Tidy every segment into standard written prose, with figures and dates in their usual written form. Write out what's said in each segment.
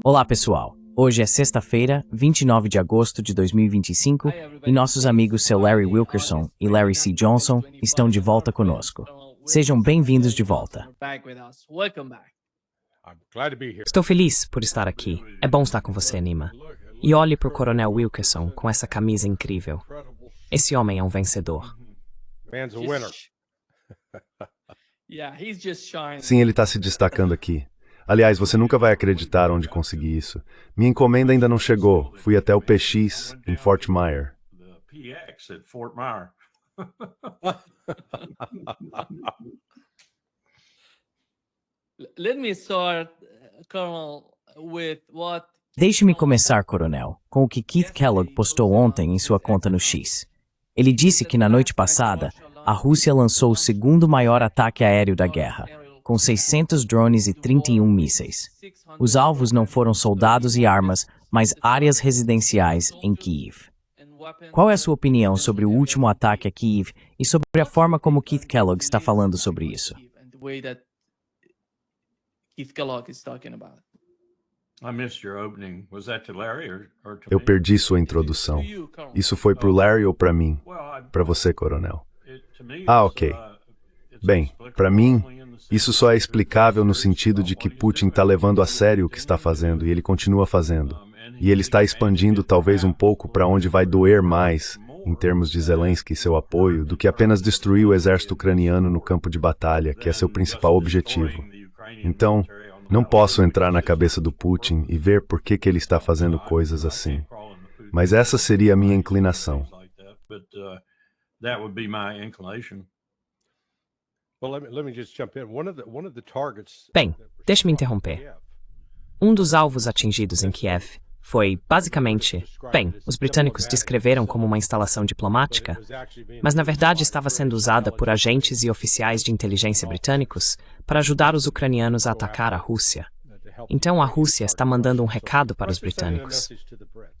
Olá, pessoal. Hoje é sexta-feira, 29 de agosto de 2025, e nossos amigos Sir Larry Wilkerson e Larry C. Johnson estão de volta conosco. Sejam bem-vindos de volta. Estou feliz por estar aqui. É bom estar com você, Nima. E olhe para o Coronel Wilkerson com essa camisa incrível. Esse homem é um vencedor. Sim, ele está se destacando aqui. Aliás, você nunca vai acreditar onde consegui isso. Minha encomenda ainda não chegou. Fui até o PX, em Fort Myers. Deixe-me começar, Coronel, com o que Keith Kellogg postou ontem em sua conta no X. Ele disse que na noite passada, a Rússia lançou o segundo maior ataque aéreo da guerra, com 600 drones e 31 mísseis. Os alvos não foram soldados e armas, mas áreas residenciais em Kyiv. Qual é a sua opinião sobre o último ataque a Kyiv e sobre a forma como Keith Kellogg está falando sobre isso? Eu perdi sua introdução. Isso foi para o Larry ou para mim? Para você, Coronel. Ah, ok. Bem, para mim, isso só é explicável no sentido de que Putin está levando a sério o que está fazendo e ele continua fazendo. E ele está expandindo talvez um pouco para onde vai doer mais, em termos de Zelensky e seu apoio, do que apenas destruir o exército ucraniano no campo de batalha, que é seu principal objetivo. Então, não posso entrar na cabeça do Putin e ver por que ele está fazendo coisas assim. Mas essa seria a minha inclinação. Bem, deixe-me interromper. Um dos alvos atingidos em Kiev foi, basicamente, os britânicos descreveram como uma instalação diplomática, mas na verdade estava sendo usada por agentes e oficiais de inteligência britânicos para ajudar os ucranianos a atacar a Rússia. Então a Rússia está mandando um recado para os britânicos.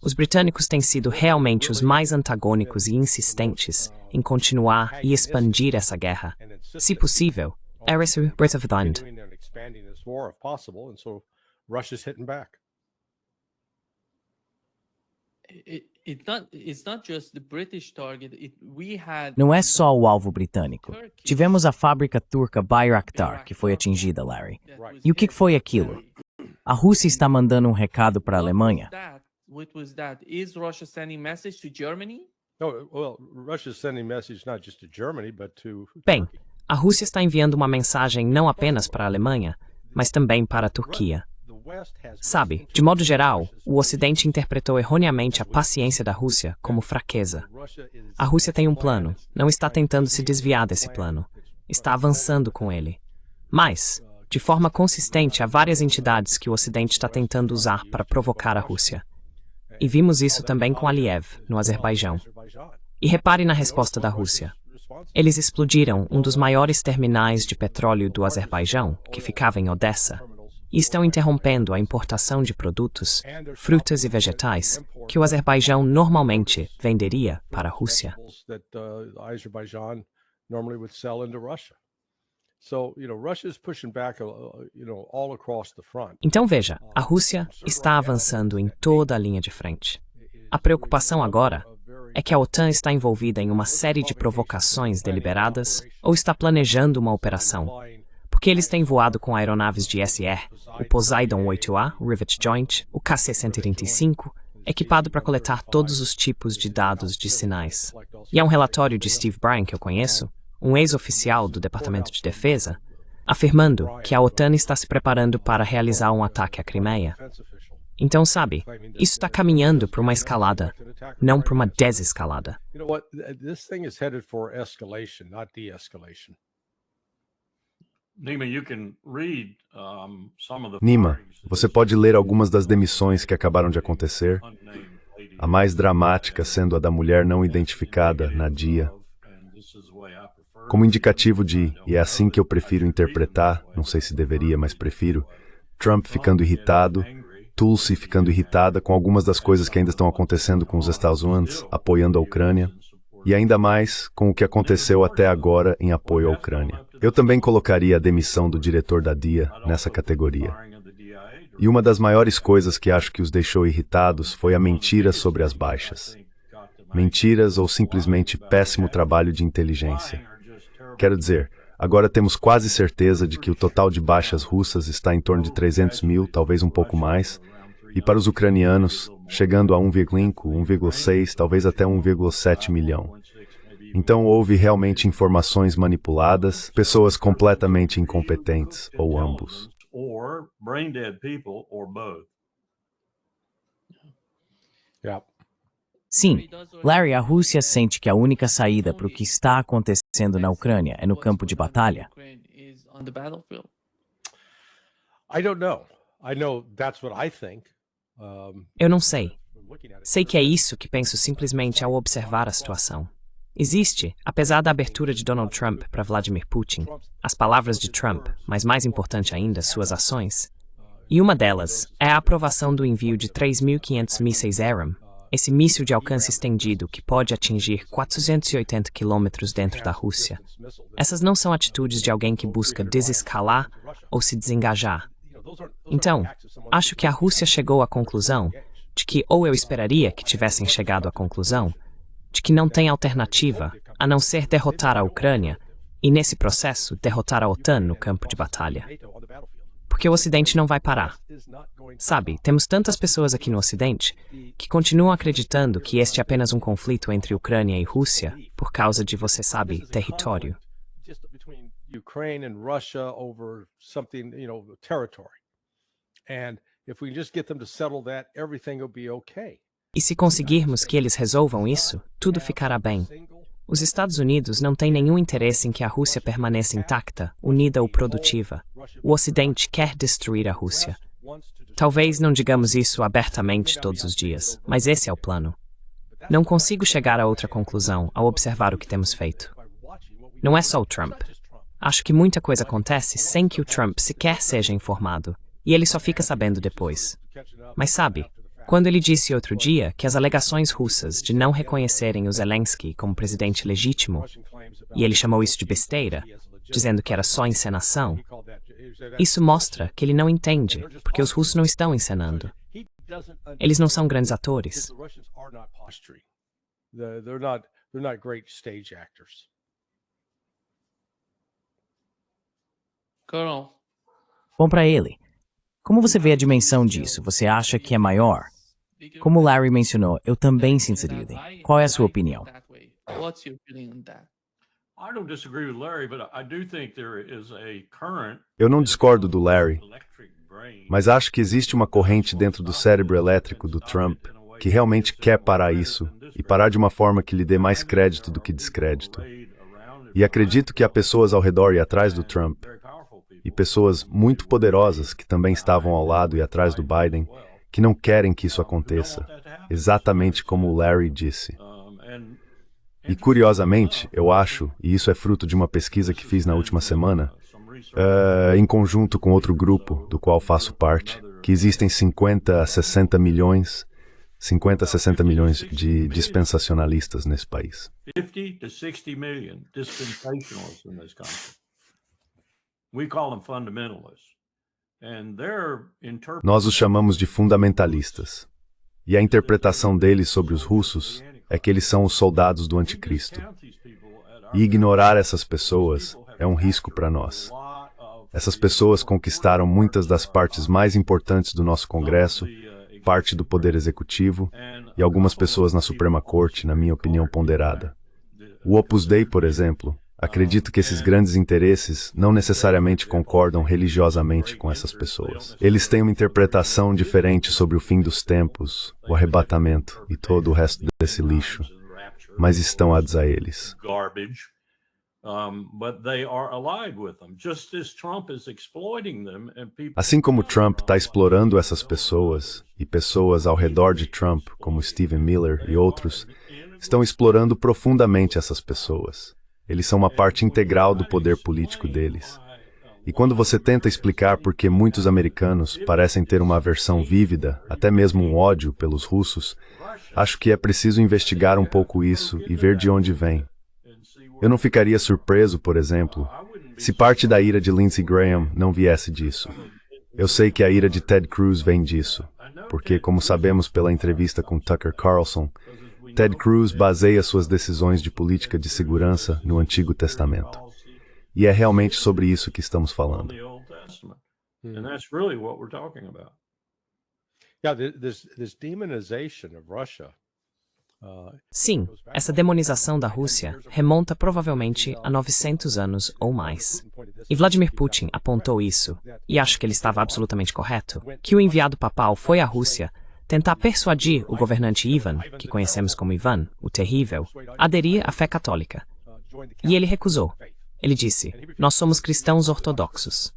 Os britânicos têm sido realmente os mais antagônicos e insistentes em continuar e expandir essa guerra. Se possível, Eris Birth of Land. Não é só o alvo britânico. Tivemos a fábrica turca Bayraktar, que foi atingida, Larry. E o que foi aquilo? A Rússia está mandando um recado para a Alemanha? Bem, a Rússia está enviando uma mensagem não apenas para a Alemanha, mas também para a Turquia. Sabe, de modo geral, o Ocidente interpretou erroneamente a paciência da Rússia como fraqueza. A Rússia tem um plano, não está tentando se desviar desse plano. Está avançando com ele. Mas, de forma consistente, há várias entidades que o Ocidente está tentando usar para provocar a Rússia. E vimos isso também com Aliyev, no Azerbaijão. E repare na resposta da Rússia. Eles explodiram um dos maiores terminais de petróleo do Azerbaijão, que ficava em Odessa, e estão interrompendo a importação de produtos, frutas e vegetais, que o Azerbaijão normalmente venderia para a Rússia. Então veja, a Rússia está avançando em toda a linha de frente. A preocupação agora é que a OTAN está envolvida em uma série de provocações deliberadas ou está planejando uma operação, porque eles têm voado com aeronaves de SR, o Poseidon 8A, o Rivet Joint, o KC-135, equipado para coletar todos os tipos de dados de sinais. E há um relatório de Steve Bryan que eu conheço, um ex-oficial do Departamento de Defesa, afirmando que a OTAN está se preparando para realizar um ataque à Crimeia. Então, sabe, isso está caminhando para uma escalada, não para uma desescalada. Nima, você pode ler algumas das demissões que acabaram de acontecer? A mais dramática sendo a da mulher não identificada, Nadia. Como indicativo de, e é assim que eu prefiro interpretar, não sei se deveria, mas prefiro, Trump ficando irritado, Tulsi ficando irritada com algumas das coisas que ainda estão acontecendo com os Estados Unidos, apoiando a Ucrânia, e ainda mais com o que aconteceu até agora em apoio à Ucrânia. Eu também colocaria a demissão do diretor da DIA nessa categoria. E uma das maiores coisas que acho que os deixou irritados foi a mentira sobre as baixas. Mentiras ou simplesmente péssimo trabalho de inteligência. Quero dizer, agora temos quase certeza de que o total de baixas russas está em torno de 300 mil, talvez um pouco mais, e para os ucranianos, chegando a 1,5, 1,6, talvez até 1,7 milhão. Então houve realmente informações manipuladas, pessoas completamente incompetentes, ou ambos. Sim, Larry, a Rússia sente que a única saída para o que está acontecendo na Ucrânia é no campo de batalha? Eu não sei. Sei que é isso que penso simplesmente ao observar a situação. Existe, apesar da abertura de Donald Trump para Vladimir Putin, as palavras de Trump, mas mais importante ainda, suas ações. E uma delas é a aprovação do envio de 3.500 mísseis ARAM, esse míssil de alcance estendido que pode atingir 480 quilômetros dentro da Rússia. Essas não são atitudes de alguém que busca desescalar ou se desengajar. Então, acho que a Rússia chegou à conclusão de que, ou eu esperaria que tivessem chegado à conclusão, de que não tem alternativa a não ser derrotar a Ucrânia e, nesse processo, derrotar a OTAN no campo de batalha. Porque o Ocidente não vai parar. Sabe, temos tantas pessoas aqui no Ocidente que continuam acreditando que este é apenas um conflito entre Ucrânia e Rússia por causa de, você sabe, território. E se conseguirmos que eles resolvam isso, tudo ficará bem. Os Estados Unidos não têm nenhum interesse em que a Rússia permaneça intacta, unida ou produtiva. O Ocidente quer destruir a Rússia. Talvez não digamos isso abertamente todos os dias, mas esse é o plano. Não consigo chegar a outra conclusão ao observar o que temos feito. Não é só o Trump. Acho que muita coisa acontece sem que o Trump sequer seja informado, e ele só fica sabendo depois. Mas sabe, quando ele disse outro dia que as alegações russas de não reconhecerem o Zelensky como presidente legítimo, e ele chamou isso de besteira, dizendo que era só encenação, isso mostra que ele não entende, porque os russos não estão encenando. Eles não são grandes atores. Bom para ele. Como você vê a dimensão disso? Você acha que é maior? Como Larry mencionou, eu também sinto idem. Qual é a sua opinião? Eu não discordo do Larry, mas acho que existe uma corrente dentro do cérebro elétrico do Trump que realmente quer parar isso e parar de uma forma que lhe dê mais crédito do que descrédito. E acredito que há pessoas ao redor e atrás do Trump, e pessoas muito poderosas que também estavam ao lado e atrás do Biden, que não querem que isso aconteça, exatamente como o Larry disse. E curiosamente, eu acho, e isso é fruto de uma pesquisa que fiz na última semana, em conjunto com outro grupo do qual faço parte, que existem 50 a 60 milhões de dispensacionalistas nesse país. 50 to 60 million dispensationalists in this country. We call them fundamentalists. And their Nós os chamamos de fundamentalistas. E a interpretação deles sobre os russos é que eles são os soldados do anticristo. E ignorar essas pessoas é um risco para nós. Essas pessoas conquistaram muitas das partes mais importantes do nosso Congresso, parte do Poder Executivo e algumas pessoas na Suprema Corte, na minha opinião ponderada. O Opus Dei, por exemplo, acredito que esses grandes interesses não necessariamente concordam religiosamente com essas pessoas. Eles têm uma interpretação diferente sobre o fim dos tempos, o arrebatamento e todo o resto desse lixo, mas estão adeptos a eles. Assim como Trump está explorando essas pessoas, e pessoas ao redor de Trump, como Stephen Miller e outros, estão explorando profundamente essas pessoas. Eles são uma parte integral do poder político deles. E quando você tenta explicar por que muitos americanos parecem ter uma aversão vívida, até mesmo um ódio pelos russos, acho que é preciso investigar um pouco isso e ver de onde vem. Eu não ficaria surpreso, por exemplo, se parte da ira de Lindsey Graham não viesse disso. Eu sei que a ira de Ted Cruz vem disso, porque, como sabemos pela entrevista com Tucker Carlson, Ted Cruz baseia suas decisões de política de segurança no Antigo Testamento. E é realmente sobre isso que estamos falando. Sim, essa demonização da Rússia remonta provavelmente a 900 anos ou mais. E Vladimir Putin apontou isso, e acho que ele estava absolutamente correto, que o enviado papal foi à Rússia tentar persuadir o governante Ivan, que conhecemos como Ivan, o Terrível, a aderir à fé católica. E ele recusou. Ele disse, nós somos cristãos ortodoxos.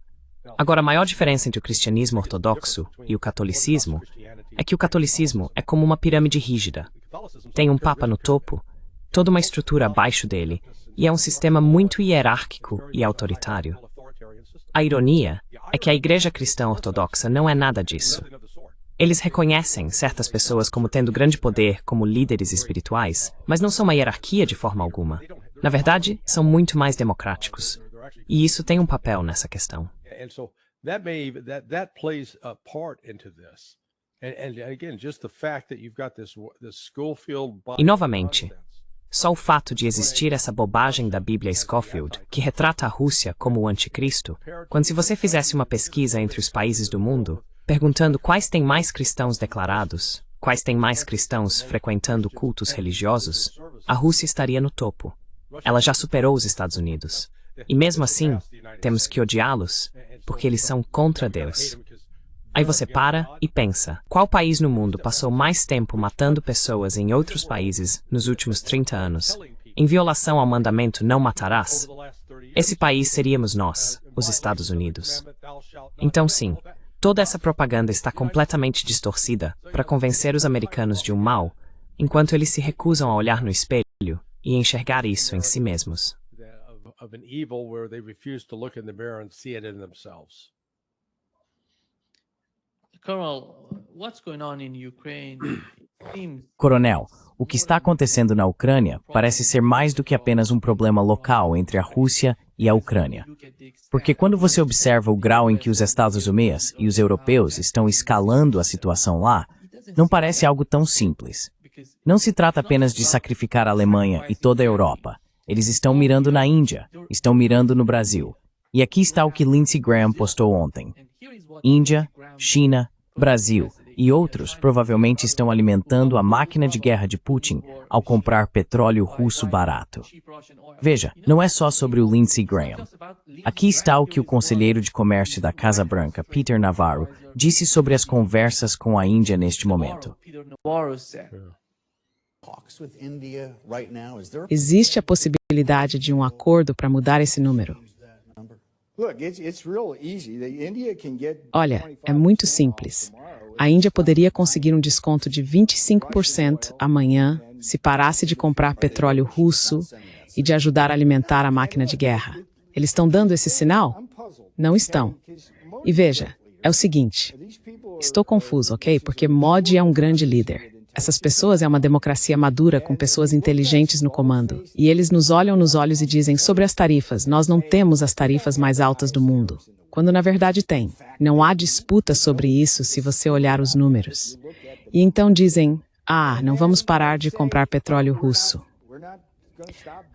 Agora, a maior diferença entre o cristianismo ortodoxo e o catolicismo é que o catolicismo é como uma pirâmide rígida. Tem um papa no topo, toda uma estrutura abaixo dele, e é um sistema muito hierárquico e autoritário. A ironia é que a Igreja Cristã Ortodoxa não é nada disso. Eles reconhecem certas pessoas como tendo grande poder como líderes espirituais, mas não são uma hierarquia de forma alguma. Na verdade, são muito mais democráticos. E isso tem um papel nessa questão. E novamente, só o fato de existir essa bobagem da Bíblia Scofield, que retrata a Rússia como o anticristo, quando se você fizesse uma pesquisa entre os países do mundo, perguntando quais têm mais cristãos declarados, quais têm mais cristãos frequentando cultos religiosos, a Rússia estaria no topo. Ela já superou os Estados Unidos. E mesmo assim, temos que odiá-los, porque eles são contra Deus. Aí você para e pensa, qual país no mundo passou mais tempo matando pessoas em outros países nos últimos 30 anos, em violação ao mandamento não matarás? Esse país seríamos nós, os Estados Unidos. Então sim, toda essa propaganda está completamente distorcida para convencer os americanos de um mal, enquanto eles se recusam a olhar no espelho e enxergar isso em si mesmos. Coronel, o que está acontecendo na Ucrânia parece ser mais do que apenas um problema local entre a Rússia e a Ucrânia. Porque quando você observa o grau em que os Estados Unidos e os europeus estão escalando a situação lá, não parece algo tão simples. Não se trata apenas de sacrificar a Alemanha e toda a Europa. Eles estão mirando na Índia, estão mirando no Brasil. E aqui está o que Lindsey Graham postou ontem. Índia, China, Brasil e outros provavelmente estão alimentando a máquina de guerra de Putin ao comprar petróleo russo barato. Veja, não é só sobre o Lindsey Graham. Aqui está o que o conselheiro de comércio da Casa Branca, Peter Navarro, disse sobre as conversas com a Índia neste momento. Existe a possibilidade de um acordo para mudar esse número? Olha, é muito simples. A Índia poderia conseguir um desconto de 25% amanhã se parasse de comprar petróleo russo e de ajudar a alimentar a máquina de guerra. Eles estão dando esse sinal? Não estão. E veja, é o seguinte, estou confuso, ok? Porque Modi é um grande líder. Essas pessoas é uma democracia madura com pessoas inteligentes no comando. E eles nos olham nos olhos e dizem, sobre as tarifas, nós não temos as tarifas mais altas do mundo. Quando na verdade tem. Não há disputa sobre isso se você olhar os números. E então dizem, não vamos parar de comprar petróleo russo.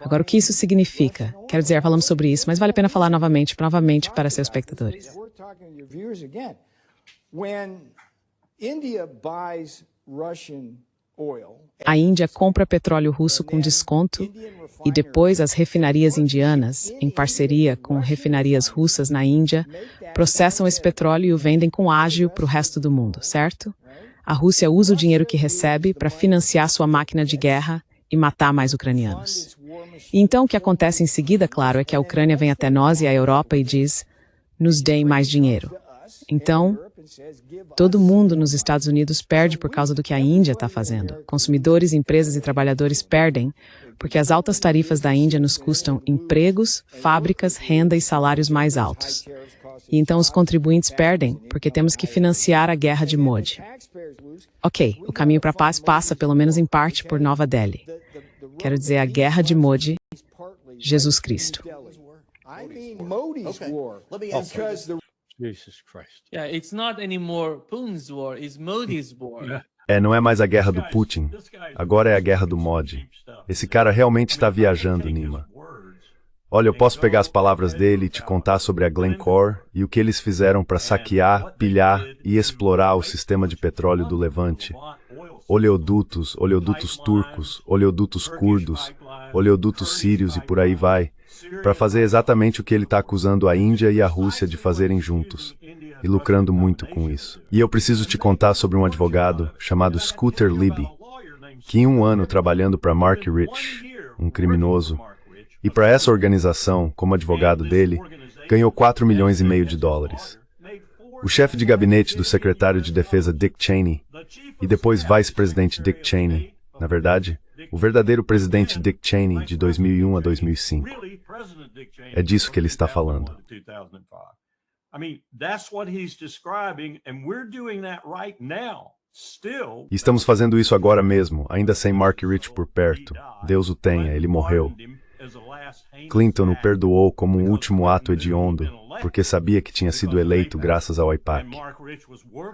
Agora, o que isso significa? Quero dizer, falamos sobre isso, mas vale a pena falar novamente para seus espectadores. A Índia compra petróleo russo com desconto e depois as refinarias indianas, em parceria com refinarias russas na Índia, processam esse petróleo e o vendem com ágio para o resto do mundo, certo? A Rússia usa o dinheiro que recebe para financiar sua máquina de guerra e matar mais ucranianos. E então o que acontece em seguida, claro, é que a Ucrânia vem até nós e a Europa e diz, nos deem mais dinheiro. Então, todo mundo nos Estados Unidos perde por causa do que a Índia está fazendo. Consumidores, empresas e trabalhadores perdem porque as altas tarifas da Índia nos custam empregos, fábricas, renda e salários mais altos. E então os contribuintes perdem porque temos que financiar a guerra de Modi. Ok, o caminho para a paz passa, pelo menos em parte, por Nova Delhi. Quero dizer, a guerra de Modi, Jesus Cristo. Yeah, it's not anymore Putin's war, it's Modi's war. Não é mais a guerra do Putin, agora é a guerra do Modi. Esse cara realmente está viajando, Nima. Olha, eu posso pegar as palavras dele e te contar sobre a Glencore e o que eles fizeram para saquear, pilhar e explorar o sistema de petróleo do Levante. Oleodutos, oleodutos turcos, oleodutos curdos, oleodutos sírios e por aí vai, para fazer exatamente o que ele está acusando a Índia e a Rússia de fazerem juntos, e lucrando muito com isso. E eu preciso te contar sobre um advogado chamado Scooter Libby, que em um ano trabalhando para Mark Rich, um criminoso, e para essa organização, como advogado dele, ganhou 4,5 milhões de dólares. O chefe de gabinete do secretário de defesa Dick Cheney, e depois vice-presidente Dick Cheney, na verdade, o verdadeiro presidente Dick Cheney de 2001 a 2005. É disso que ele está falando. E estamos fazendo isso agora mesmo, ainda sem Mark Rich por perto. Deus o tenha, ele morreu. Clinton o perdoou como um último ato hediondo, porque sabia que tinha sido eleito graças ao AIPAC.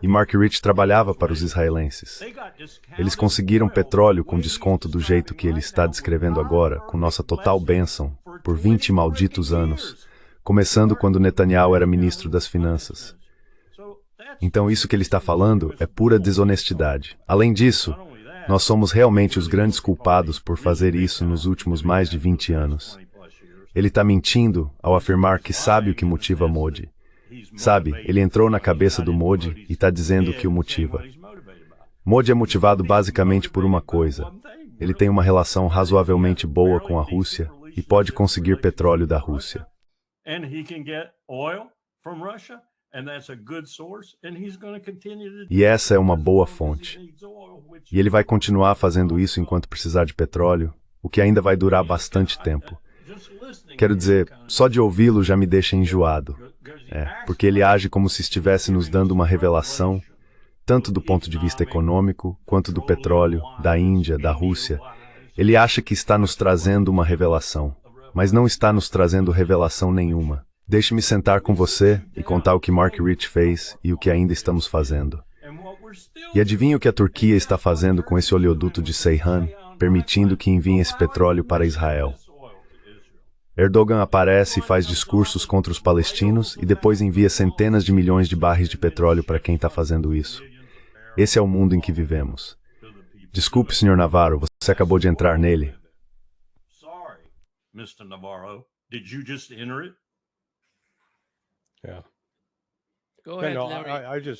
E Mark Rich trabalhava para os israelenses. Eles conseguiram petróleo com desconto do jeito que ele está descrevendo agora, com nossa total bênção, por 20 malditos anos, começando quando Netanyahu era ministro das Finanças. Então isso que ele está falando é pura desonestidade. Além disso, nós somos realmente os grandes culpados por fazer isso nos últimos mais de 20 anos. Ele está mentindo ao afirmar que sabe o que motiva Modi. Sabe, ele entrou na cabeça do Modi e está dizendo o que o motiva. Modi é motivado basicamente por uma coisa. Ele tem uma relação razoavelmente boa com a Rússia e pode conseguir petróleo da Rússia. E essa é uma boa fonte. E ele vai continuar fazendo isso enquanto precisar de petróleo, o que ainda vai durar bastante tempo. Quero dizer, só de ouvi-lo já me deixa enjoado. Porque ele age como se estivesse nos dando uma revelação, tanto do ponto de vista econômico, quanto do petróleo, da Índia, da Rússia. Ele acha que está nos trazendo uma revelação, mas não está nos trazendo revelação nenhuma. Deixe-me sentar com você e contar o que Mark Rich fez e o que ainda estamos fazendo. E adivinha o que a Turquia está fazendo com esse oleoduto de Ceyhan, permitindo que enviem esse petróleo para Israel. Erdogan aparece e faz discursos contra os palestinos e depois envia centenas de milhões de barris de petróleo para quem está fazendo isso. Esse é o mundo em que vivemos. Desculpe, Sr. Navarro, você acabou de entrar nele. Go ahead, Larry.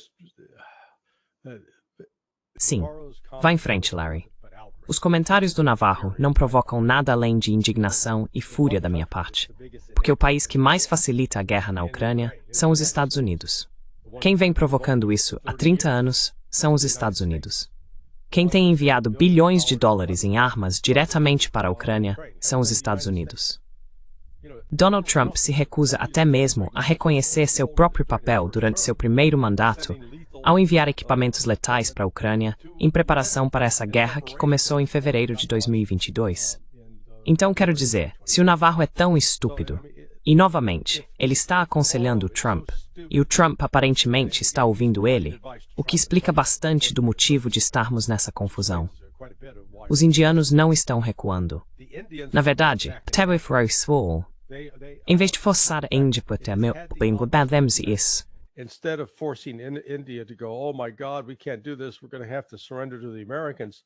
Sim, vá em frente, Larry. Os comentários do Navarro não provocam nada além de indignação e fúria da minha parte, porque o país que mais facilita a guerra na Ucrânia são os Estados Unidos. Quem vem provocando isso há 30 anos são os Estados Unidos. Quem tem enviado bilhões de dólares em armas diretamente para a Ucrânia são os Estados Unidos. Donald Trump se recusa até mesmo a reconhecer seu próprio papel durante seu primeiro mandato ao enviar equipamentos letais para a Ucrânia em preparação para essa guerra que começou em fevereiro de 2022. Então, quero dizer, se o Navarro é tão estúpido, e novamente, ele está aconselhando o Trump, e o Trump aparentemente está ouvindo ele, o que explica bastante do motivo de estarmos nessa confusão. Os indianos não estão recuando. Na verdade, em vez de forçar a Índia para ter meu isso, instead of forcing India to go, oh my God, we can't do this, we're going to have to surrender to the Americans.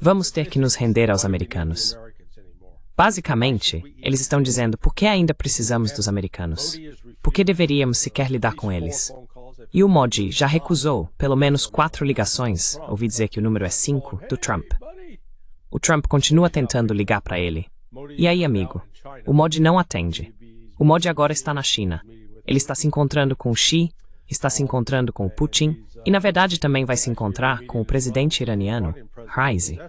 Vamos ter que nos render aos americanos. Basicamente, eles estão dizendo por que ainda precisamos dos americanos? Por que deveríamos sequer lidar com eles? E o Modi já recusou pelo menos 4 ligações, ouvi dizer que o número é 5, do Trump. O Trump continua tentando ligar para ele. E aí, amigo? O Modi não atende. O Modi agora está na China. Ele está se encontrando com o Xi, está se encontrando com o Putin e, na verdade, também vai se encontrar com o presidente iraniano, Raisi.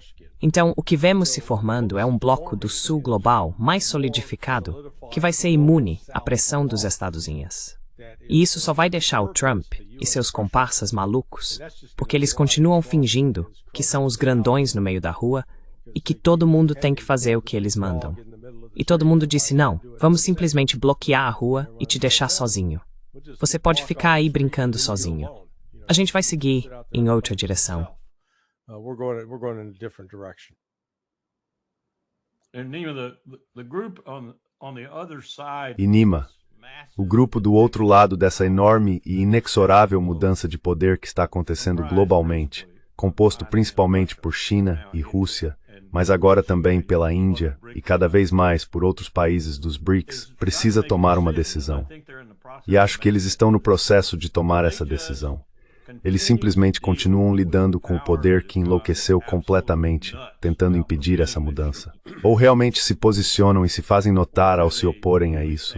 Então, o que vemos se formando é um bloco do Sul global mais solidificado que vai ser imune à pressão dos Estados Unidos. E isso só vai deixar o Trump e seus comparsas malucos, porque eles continuam fingindo que são os grandões no meio da rua e que todo mundo tem que fazer o que eles mandam. E todo mundo disse, não, vamos simplesmente bloquear a rua e te deixar sozinho. Você pode ficar aí brincando sozinho. A gente vai seguir em outra direção. We're going in a different direction. And Nima, the group on the other side. E Nima, o grupo do outro lado dessa enorme e inexorável mudança de poder que está acontecendo globalmente, composto principalmente por China e Rússia, mas agora também pela Índia e cada vez mais por outros países dos BRICS, precisa tomar uma decisão. E acho que eles estão no processo de tomar essa decisão. Eles simplesmente continuam lidando com o poder que enlouqueceu completamente, tentando impedir essa mudança. Ou realmente se posicionam e se fazem notar ao se oporem a isso.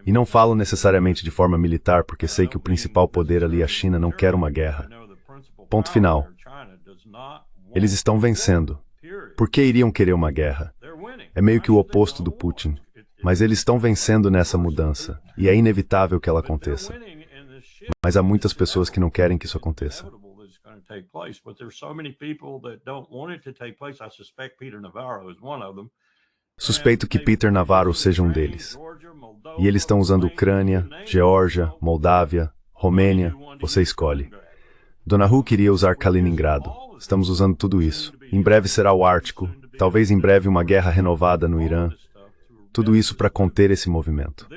E não falo necessariamente de forma militar, porque sei que o principal poder ali, a China, não quer uma guerra. Ponto final. Eles estão vencendo. Por que iriam querer uma guerra? É meio que o oposto do Putin. Mas eles estão vencendo nessa mudança, e é inevitável que ela aconteça. Mas há muitas pessoas que não querem que isso aconteça. Suspeito que Peter Navarro seja um deles. E eles estão usando Ucrânia, Geórgia, Moldávia, Romênia, você escolhe. Donahu queria usar Kaliningrado. Estamos usando tudo isso. Em breve será o Ártico, talvez em breve uma guerra renovada no Irã. Tudo isso para conter esse movimento.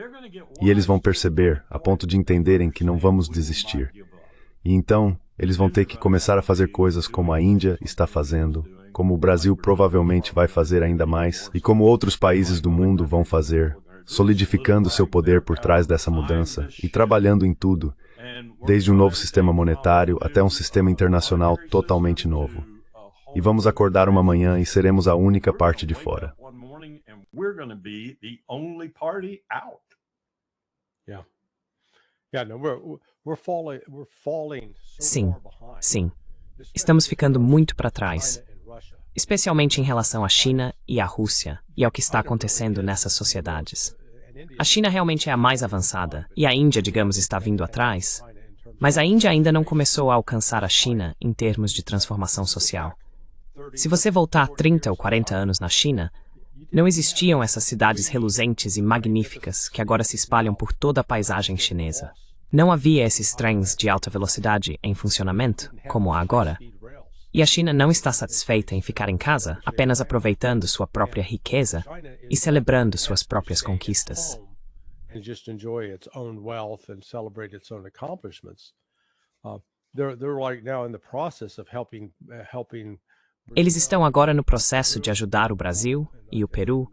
E eles vão perceber, a ponto de entenderem que não vamos desistir. E então, eles vão ter que começar a fazer coisas como a Índia está fazendo, como o Brasil provavelmente vai fazer ainda mais, e como outros países do mundo vão fazer, solidificando seu poder por trás dessa mudança e trabalhando em tudo, desde um novo sistema monetário até um sistema internacional totalmente novo. E vamos acordar uma manhã e seremos a única parte de fora. Sim, sim. Estamos ficando muito para trás, especialmente em relação à China e à Rússia e ao que está acontecendo nessas sociedades. A China realmente é a mais avançada e a Índia, digamos, está vindo atrás, mas a Índia ainda não começou a alcançar a China em termos de transformação social. Se você voltar 30 ou 40 anos na China, não existiam essas cidades reluzentes e magníficas que agora se espalham por toda a paisagem chinesa. Não havia esses trens de alta velocidade em funcionamento, como há agora. E a China não está satisfeita em ficar em casa, apenas aproveitando sua própria riqueza e celebrando suas próprias conquistas. Eles estão agora no processo de ajudar o Brasil e o Peru,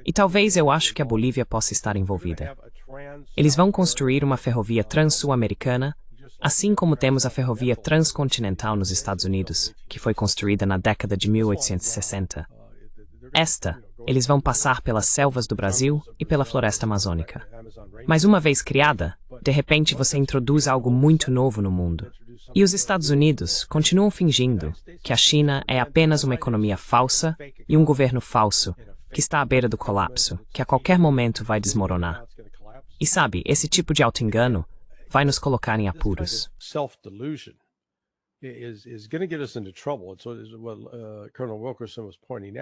e talvez eu acho que a Bolívia possa estar envolvida. Eles vão construir uma ferrovia trans-sul-americana, assim como temos a ferrovia transcontinental nos Estados Unidos, que foi construída na década de 1860. Eles vão passar pelas selvas do Brasil e pela floresta amazônica. Mas uma vez criada, de repente você introduz algo muito novo no mundo. E os Estados Unidos continuam fingindo que a China é apenas uma economia falsa e um governo falso, que está à beira do colapso, que a qualquer momento vai desmoronar. E sabe, esse tipo de auto-engano vai nos colocar em apuros.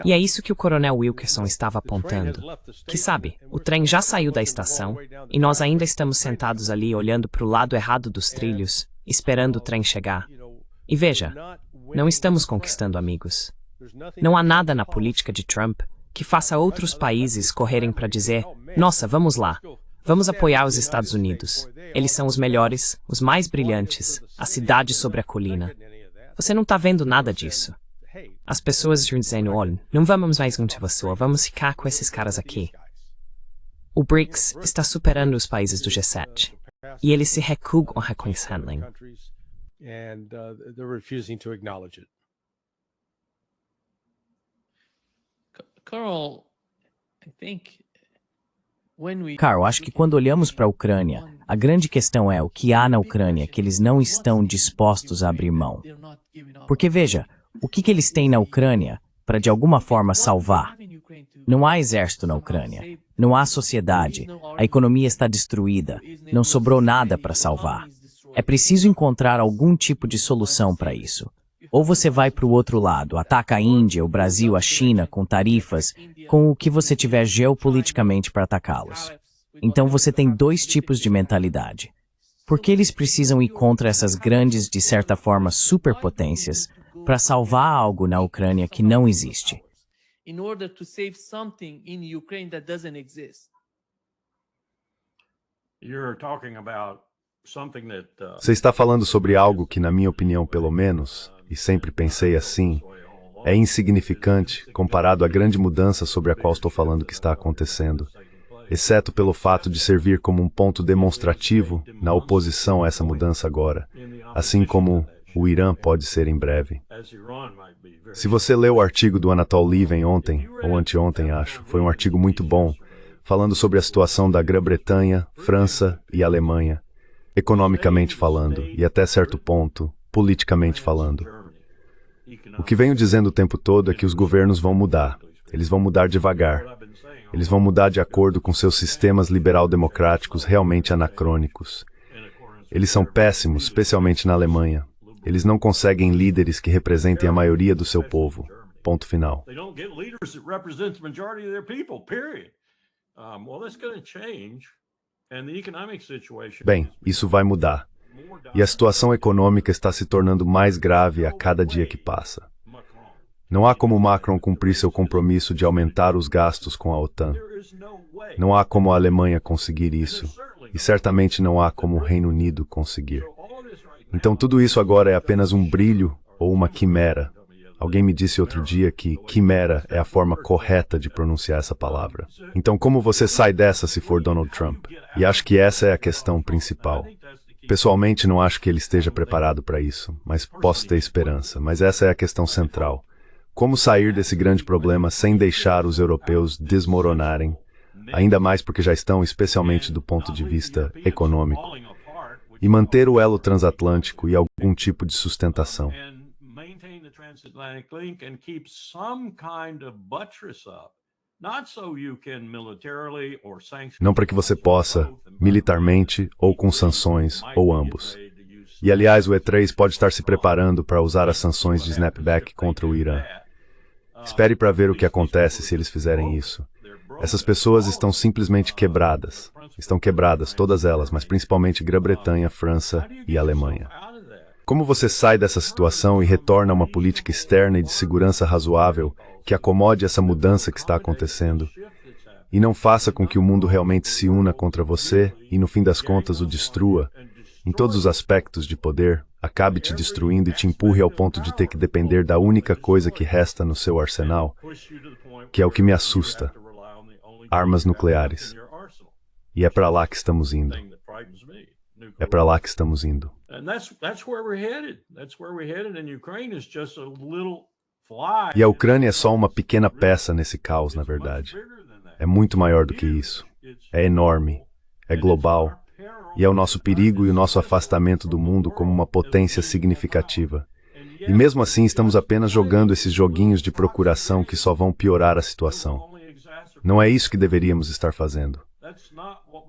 E é isso que o Coronel Wilkerson estava apontando. Que sabe, o trem já saiu da estação e nós ainda estamos sentados ali olhando para o lado errado dos trilhos, esperando o trem chegar. E veja, não estamos conquistando amigos. Não há nada na política de Trump que faça outros países correrem para dizer: nossa, vamos lá, vamos apoiar os Estados Unidos. Eles são os melhores, os mais brilhantes, a cidade sobre a colina. Você não está vendo nada disso. As pessoas estão dizendo: olha, não vamos mais com você, vamos ficar com esses caras aqui. O BRICS está superando os países do G7. E eles se recusam a reconhecê-lo. Carl, acho que quando olhamos para a Ucrânia, a grande questão é o que há na Ucrânia que eles não estão dispostos a abrir mão. Porque veja, o que eles têm na Ucrânia para de alguma forma salvar? Não há exército na Ucrânia, não há sociedade, a economia está destruída, não sobrou nada para salvar. É preciso encontrar algum tipo de solução para isso. Ou você vai para o outro lado, ataca a Índia, o Brasil, a China, com tarifas, com o que você tiver geopoliticamente para atacá-los. Então você tem dois tipos de mentalidade. Por que eles precisam ir contra essas grandes, de certa forma, superpotências para salvar algo na Ucrânia que não existe? In order to save something in Ukraine that doesn't exist. You're talking about something that Você está falando sobre algo que, na minha opinião, pelo menos, e sempre pensei assim, é insignificante comparado à grande mudança sobre a qual estou falando que está acontecendo, exceto pelo fato de servir como um ponto demonstrativo na oposição a essa mudança agora, assim como o Irã pode ser em breve. Se você leu o artigo do Anatol Lieven ontem, ou anteontem, acho, foi um artigo muito bom, falando sobre a situação da Grã-Bretanha, França e Alemanha, economicamente falando, e até certo ponto, politicamente falando. O que venho dizendo o tempo todo é que os governos vão mudar. Eles vão mudar devagar. Eles vão mudar de acordo com seus sistemas liberal-democráticos realmente anacrônicos. Eles são péssimos, especialmente na Alemanha. Eles não conseguem líderes que representem a maioria do seu povo. Ponto final. Bem, isso vai mudar. E a situação econômica está se tornando mais grave a cada dia que passa. Não há como Macron cumprir seu compromisso de aumentar os gastos com a OTAN. Não há como a Alemanha conseguir isso. E certamente não há como o Reino Unido conseguir. Então tudo isso agora é apenas um brilho ou uma quimera. Alguém me disse outro dia que quimera é a forma correta de pronunciar essa palavra. Então como você sai dessa se for Donald Trump? E acho que essa é a questão principal. Pessoalmente não acho que ele esteja preparado para isso, mas posso ter esperança. Mas essa é a questão central. Como sair desse grande problema sem deixar os europeus desmoronarem, ainda mais porque já estão, especialmente do ponto de vista econômico, e manter o elo transatlântico e algum tipo de sustentação. Não para que você possa, militarmente, ou com sanções, ou ambos. E aliás, o E3 pode estar se preparando para usar as sanções de snapback contra o Irã. Espere para ver o que acontece se eles fizerem isso. Essas pessoas estão simplesmente quebradas. Estão quebradas, todas elas, mas principalmente Grã-Bretanha, França e Alemanha. Como você sai dessa situação e retorna a uma política externa e de segurança razoável que acomode essa mudança que está acontecendo e não faça com que o mundo realmente se una contra você e, no fim das contas, o destrua, em todos os aspectos de poder, acabe te destruindo e te empurre ao ponto de ter que depender da única coisa que resta no seu arsenal, que é o que me assusta: armas nucleares. E é para lá que estamos indo. É para lá que estamos indo. E a Ucrânia é só uma pequena peça nesse caos, na verdade. É muito maior do que isso. É enorme. É global. E é o nosso perigo e o nosso afastamento do mundo como uma potência significativa. E mesmo assim estamos apenas jogando esses joguinhos de procuração que só vão piorar a situação. Não é isso que deveríamos estar fazendo.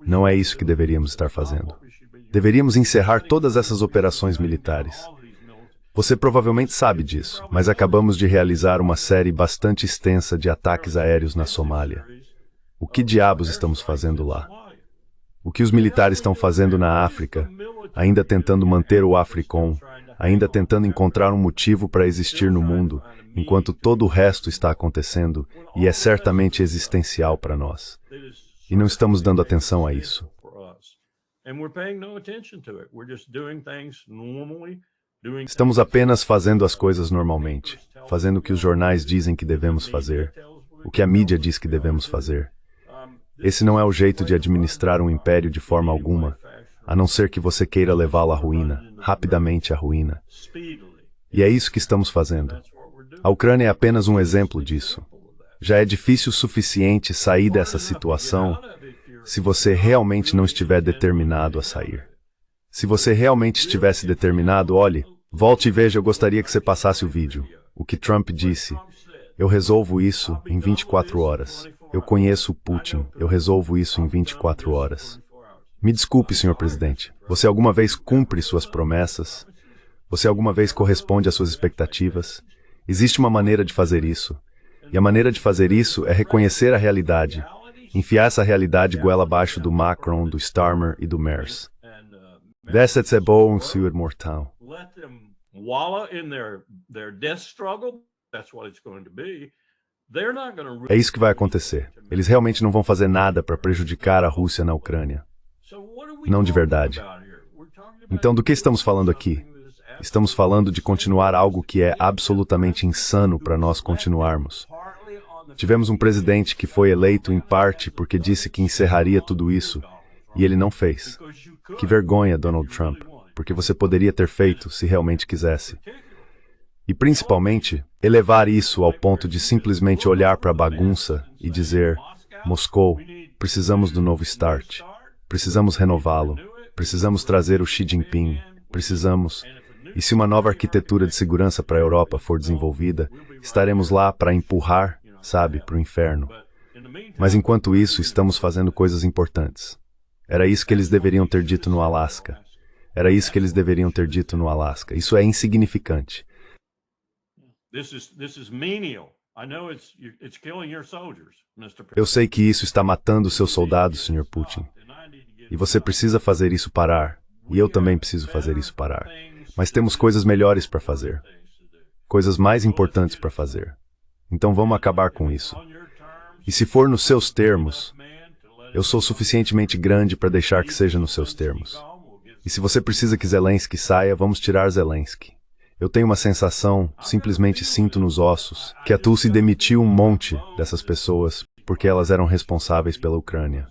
Não é isso que deveríamos estar fazendo. Deveríamos encerrar todas essas operações militares. Você provavelmente sabe disso, mas acabamos de realizar uma série bastante extensa de ataques aéreos na Somália. O que diabos estamos fazendo lá? O que os militares estão fazendo na África, ainda tentando manter o Africom, ainda tentando encontrar um motivo para existir no mundo, enquanto todo o resto está acontecendo e é certamente existencial para nós. E não estamos dando atenção a isso. Estamos apenas fazendo as coisas normalmente, fazendo o que os jornais dizem que devemos fazer, o que a mídia diz que devemos fazer. Esse não é o jeito de administrar um império de forma alguma, a não ser que você queira levá-lo à ruína, rapidamente à ruína. E é isso que estamos fazendo. A Ucrânia é apenas um exemplo disso. Já é difícil o suficiente sair dessa situação se você realmente não estiver determinado a sair. Se você realmente estivesse determinado, olhe, volte e veja, eu gostaria que você passasse o vídeo. O que Trump disse: eu resolvo isso em 24 horas. Eu conheço o Putin, eu resolvo isso em 24 horas. Me desculpe, senhor presidente. Você alguma vez cumpre suas promessas? Você alguma vez corresponde às suas expectativas? Existe uma maneira de fazer isso. E a maneira de fazer isso é reconhecer a realidade Enfiar essa realidade goela abaixo do Macron, do Starmer e do Merz. Dessas é bom, Sr. Mortal. Let them wallow in their death struggle. That's what it's going to be. They're not going to. É isso que vai acontecer. Eles realmente não vão fazer nada para prejudicar a Rússia na Ucrânia. Não de verdade. Então, do que estamos falando aqui? Estamos falando de continuar algo que é absolutamente insano para nós continuarmos. Tivemos um presidente que foi eleito em parte porque disse que encerraria tudo isso, e ele não fez. Que vergonha, Donald Trump, porque você poderia ter feito se realmente quisesse. E principalmente, elevar isso ao ponto de simplesmente olhar para a bagunça e dizer: Moscou, precisamos do novo start, precisamos renová-lo, precisamos trazer o Xi Jinping, precisamos... E se uma nova arquitetura de segurança para a Europa for desenvolvida, estaremos lá para empurrar, sabe, para o inferno. Mas enquanto isso, estamos fazendo coisas importantes. Era isso que eles deveriam ter dito no Alasca. Era isso que eles deveriam ter dito no Alasca. Isso é insignificante. Eu sei que isso está matando seus soldados, Sr. Putin. E você precisa fazer isso parar. E eu também preciso fazer isso parar. Mas temos coisas melhores para fazer. Coisas mais importantes para fazer. Então vamos acabar com isso. E se for nos seus termos, eu sou suficientemente grande para deixar que seja nos seus termos. E se você precisa que Zelensky saia, vamos tirar Zelensky. Eu tenho uma sensação, simplesmente sinto nos ossos, que a Tulsi demitiu um monte dessas pessoas porque elas eram responsáveis pela Ucrânia.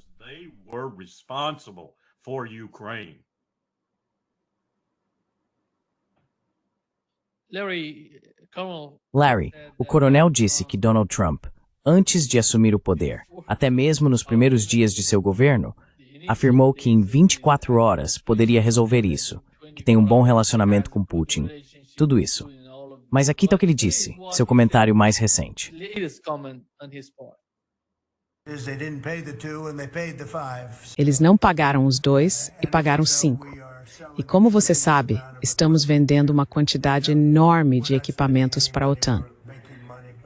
Larry, o coronel disse que Donald Trump, antes de assumir o poder, até mesmo nos primeiros dias de seu governo, afirmou que em 24 horas poderia resolver isso, que tem um bom relacionamento com Putin, tudo isso. Mas aqui está o que ele disse, seu comentário mais recente. Eles não pagaram os 2 e pagaram 5. E como você sabe, estamos vendendo uma quantidade enorme de equipamentos para a OTAN.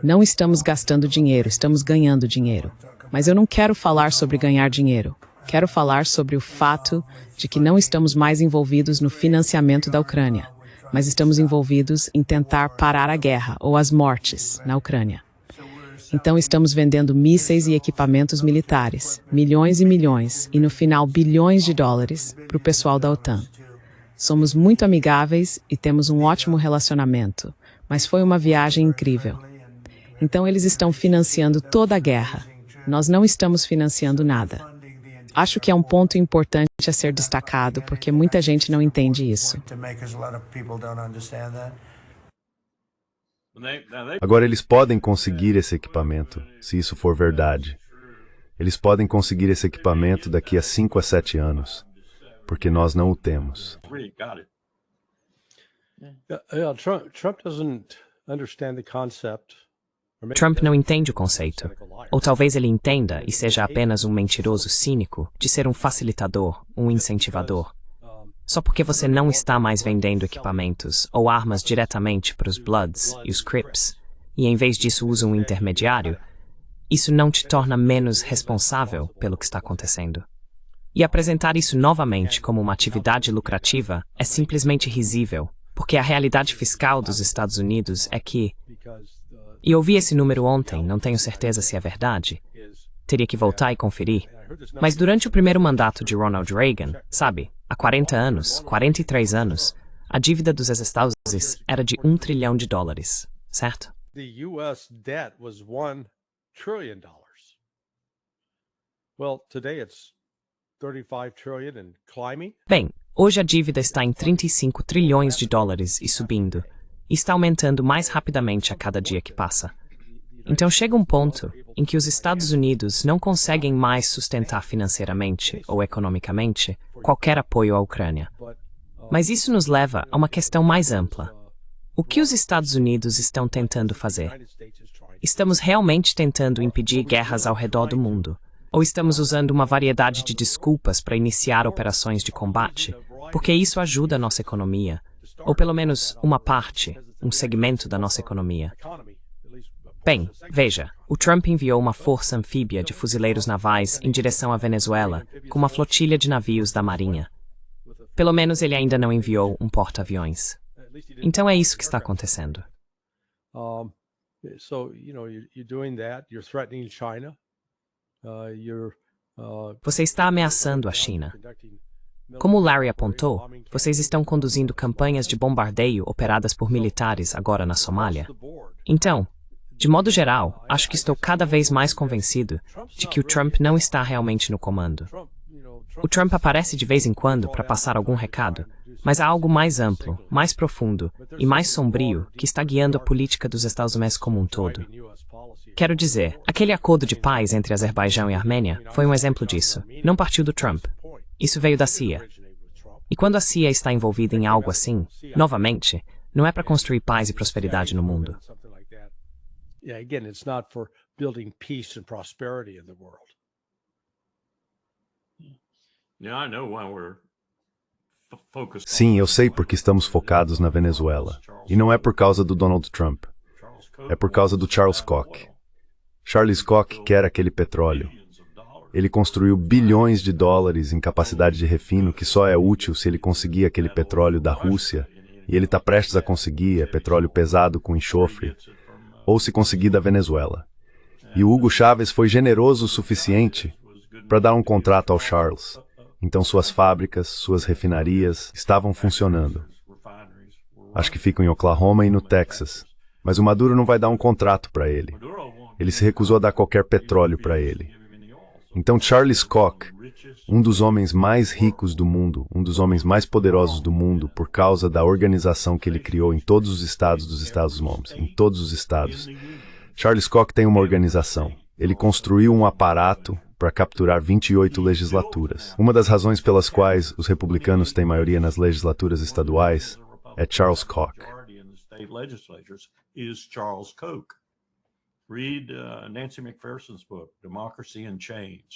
Não estamos gastando dinheiro, estamos ganhando dinheiro. Mas eu não quero falar sobre ganhar dinheiro. Quero falar sobre o fato de que não estamos mais envolvidos no financiamento da Ucrânia, mas estamos envolvidos em tentar parar a guerra ou as mortes na Ucrânia. Então estamos vendendo mísseis e equipamentos militares, milhões e milhões, e no final bilhões de dólares, para o pessoal da OTAN. Somos muito amigáveis e temos um ótimo relacionamento, mas foi uma viagem incrível. Então eles estão financiando toda a guerra. Nós não estamos financiando nada. Acho que é um ponto importante a ser destacado, porque muita gente não entende isso. Agora eles podem conseguir esse equipamento, se isso for verdade. Eles podem conseguir esse equipamento daqui a 5 a 7 anos, porque nós não o temos. Trump não entende o conceito. Ou talvez ele entenda e seja apenas um mentiroso cínico de ser um facilitador, um incentivador. Só porque você não está mais vendendo equipamentos ou armas diretamente para os Bloods e os Crips, e em vez disso usa um intermediário, isso não te torna menos responsável pelo que está acontecendo. E apresentar isso novamente como uma atividade lucrativa é simplesmente risível, porque a realidade fiscal dos Estados Unidos é que... E eu vi esse número ontem, não tenho certeza se é verdade. Teria que voltar e conferir. Mas durante o primeiro mandato de Ronald Reagan, sabe, há 40 anos, 43 anos, a dívida dos Estados Unidos era de $1 trilhão, certo? The US debt was $1 trillion. Well, today it's 35 trillion and climbing. Bem, hoje a dívida está em 35 trilhões de dólares e subindo. E está aumentando mais rapidamente a cada dia que passa. Então chega um ponto em que os Estados Unidos não conseguem mais sustentar financeiramente ou economicamente qualquer apoio à Ucrânia. Mas isso nos leva a uma questão mais ampla. O que os Estados Unidos estão tentando fazer? Estamos realmente tentando impedir guerras ao redor do mundo? Ou estamos usando uma variedade de desculpas para iniciar operações de combate? Porque isso ajuda a nossa economia. Ou pelo menos uma parte, um segmento da nossa economia. Bem, veja, o Trump enviou uma força anfíbia de fuzileiros navais em direção à Venezuela com uma flotilha de navios da Marinha. Pelo menos ele ainda não enviou um porta-aviões. Então é isso que está acontecendo. Você está ameaçando a China. Como o Larry apontou, vocês estão conduzindo campanhas de bombardeio operadas por militares agora na Somália. Então, de modo geral, acho que estou cada vez mais convencido de que o Trump não está realmente no comando. O Trump aparece de vez em quando para passar algum recado, mas há algo mais amplo, mais profundo e mais sombrio que está guiando a política dos Estados Unidos como um todo. Quero dizer, aquele acordo de paz entre Azerbaijão e Armênia foi um exemplo disso. Não partiu do Trump. Isso veio da CIA. E quando a CIA está envolvida em algo assim, novamente, não é para construir paz e prosperidade no mundo. Sim, eu sei porque estamos focados na Venezuela. E não é por causa do Donald Trump. É por causa do Charles Koch. Charles Koch quer aquele petróleo. Ele construiu bilhões de dólares em capacidade de refino que só é útil se ele conseguir aquele petróleo da Rússia, e ele está prestes a conseguir, é petróleo pesado com enxofre, ou se conseguir da Venezuela. E o Hugo Chávez foi generoso o suficiente para dar um contrato ao Charles. Então suas fábricas, suas refinarias estavam funcionando. Acho que ficam em Oklahoma e no Texas. Mas o Maduro não vai dar um contrato para ele. Ele se recusou a dar qualquer petróleo para ele. Então Charles Koch, um dos homens mais ricos do mundo, um dos homens mais poderosos do mundo, por causa da organização que ele criou em todos os estados dos Estados Unidos, em todos os estados. Charles Koch tem uma organização. Ele construiu um aparato para capturar 28 legislaturas. Uma das razões pelas quais os republicanos têm maioria nas legislaturas estaduais é Charles Koch.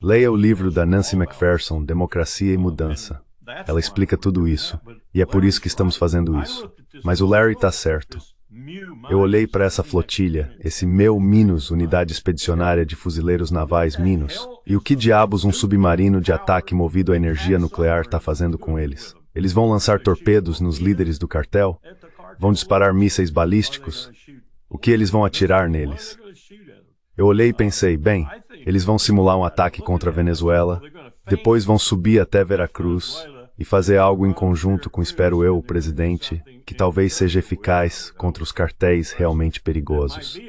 Leia o livro da Nancy McPherson, Democracia e Mudança. Ela explica tudo isso, e é por isso que estamos fazendo isso. Mas o Larry está certo. Eu olhei para essa flotilha, esse MINUS, Unidade Expedicionária de Fuzileiros Navais MINUS, e o que diabos um submarino de ataque movido a energia nuclear está fazendo com eles? Eles vão lançar torpedos nos líderes do cartel? Vão disparar mísseis balísticos? O que eles vão atirar neles? Eu olhei e pensei, bem, eles vão simular um ataque contra a Venezuela, depois vão subir até Veracruz e fazer algo em conjunto com, espero eu, o presidente, que talvez seja eficaz contra os cartéis realmente perigosos.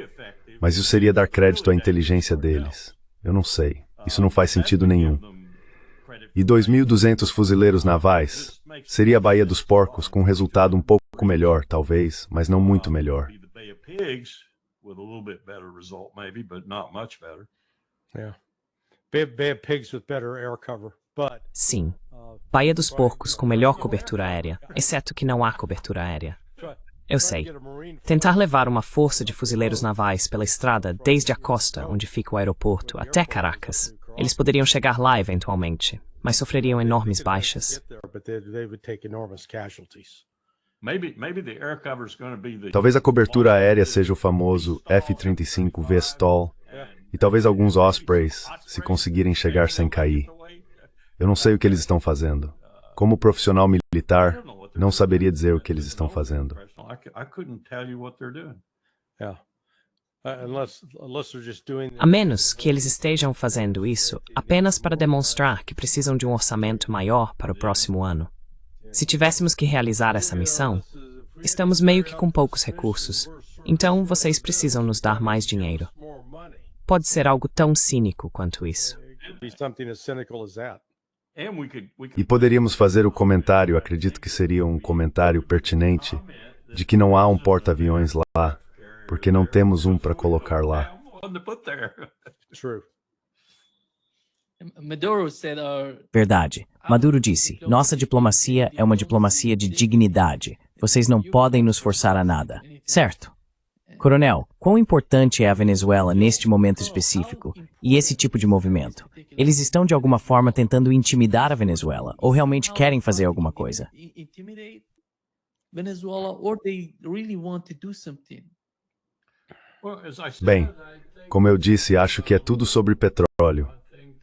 Mas isso seria dar crédito à inteligência deles. Eu não sei. Isso não faz sentido nenhum. E 2.200 fuzileiros navais seria a Baía dos Porcos com um resultado um pouco melhor, talvez, mas não muito melhor. With a little bit better result, maybe, but not much better. Yeah. Bay of Pigs with better air cover, but... Sim. Baía dos Porcos com melhor cobertura aérea, exceto que não há cobertura aérea. Eu sei. Tentar levar uma força de fuzileiros navais pela estrada desde a costa, onde fica o aeroporto, até Caracas. Eles poderiam chegar lá eventualmente, mas sofreriam enormes baixas. Talvez a cobertura aérea seja o famoso F-35 VSTOL, e talvez alguns Ospreys, se conseguirem chegar sem cair. Eu não sei o que eles estão fazendo. Como profissional militar, não saberia dizer o que eles estão fazendo. A menos que eles estejam fazendo isso apenas para demonstrar que precisam de um orçamento maior para o próximo ano. Se tivéssemos que realizar essa missão, estamos meio que com poucos recursos, então vocês precisam nos dar mais dinheiro. Pode ser algo tão cínico quanto isso. E poderíamos fazer o comentário, acredito que seria um comentário pertinente, de que não há um porta-aviões lá, porque não temos um para colocar lá. Verdade. Maduro disse, nossa diplomacia é uma diplomacia de dignidade. Vocês não podem nos forçar a nada. Certo? Coronel, quão importante é a Venezuela neste momento específico e esse tipo de movimento? Eles estão de alguma forma tentando intimidar a Venezuela ou realmente querem fazer alguma coisa? Bem, como eu disse, acho que é tudo sobre petróleo.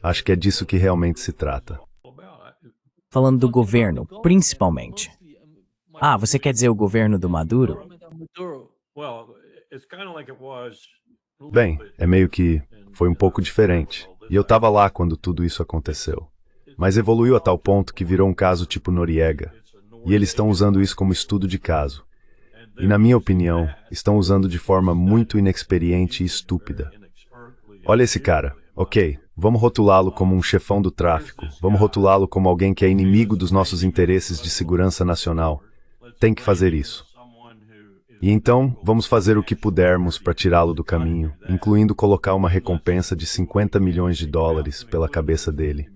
Acho que é disso que realmente se trata. Falando do governo, principalmente. Ah, você quer dizer o governo do Maduro? Bem, é meio que foi um pouco diferente. E eu estava lá quando tudo isso aconteceu. Mas evoluiu a tal ponto que virou um caso tipo Noriega. E eles estão usando isso como estudo de caso. E, na minha opinião, estão usando de forma muito inexperiente e estúpida. Olha esse cara. Ok, vamos rotulá-lo como um chefão do tráfico. Vamos rotulá-lo como alguém que é inimigo dos nossos interesses de segurança nacional. Tem que fazer isso. E então, vamos fazer o que pudermos para tirá-lo do caminho, incluindo colocar uma recompensa de 50 milhões de dólares pela cabeça dele,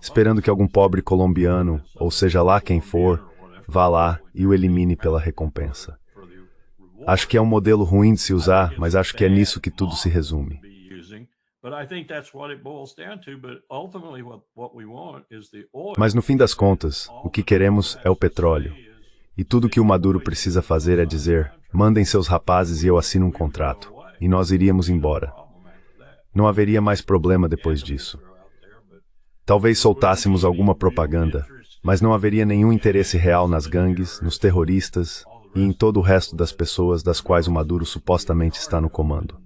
esperando que algum pobre colombiano, ou seja lá quem for, vá lá e o elimine pela recompensa. Acho que é um modelo ruim de se usar, mas acho que é nisso que tudo se resume. Mas no fim das contas, o que queremos é o petróleo. E tudo que o Maduro precisa fazer é dizer, mandem seus rapazes e eu assino um contrato. E nós iríamos embora. Não haveria mais problema depois disso. Talvez soltássemos alguma propaganda, mas não haveria nenhum interesse real nas gangues, nos terroristas e em todo o resto das pessoas das quais o Maduro supostamente está no comando.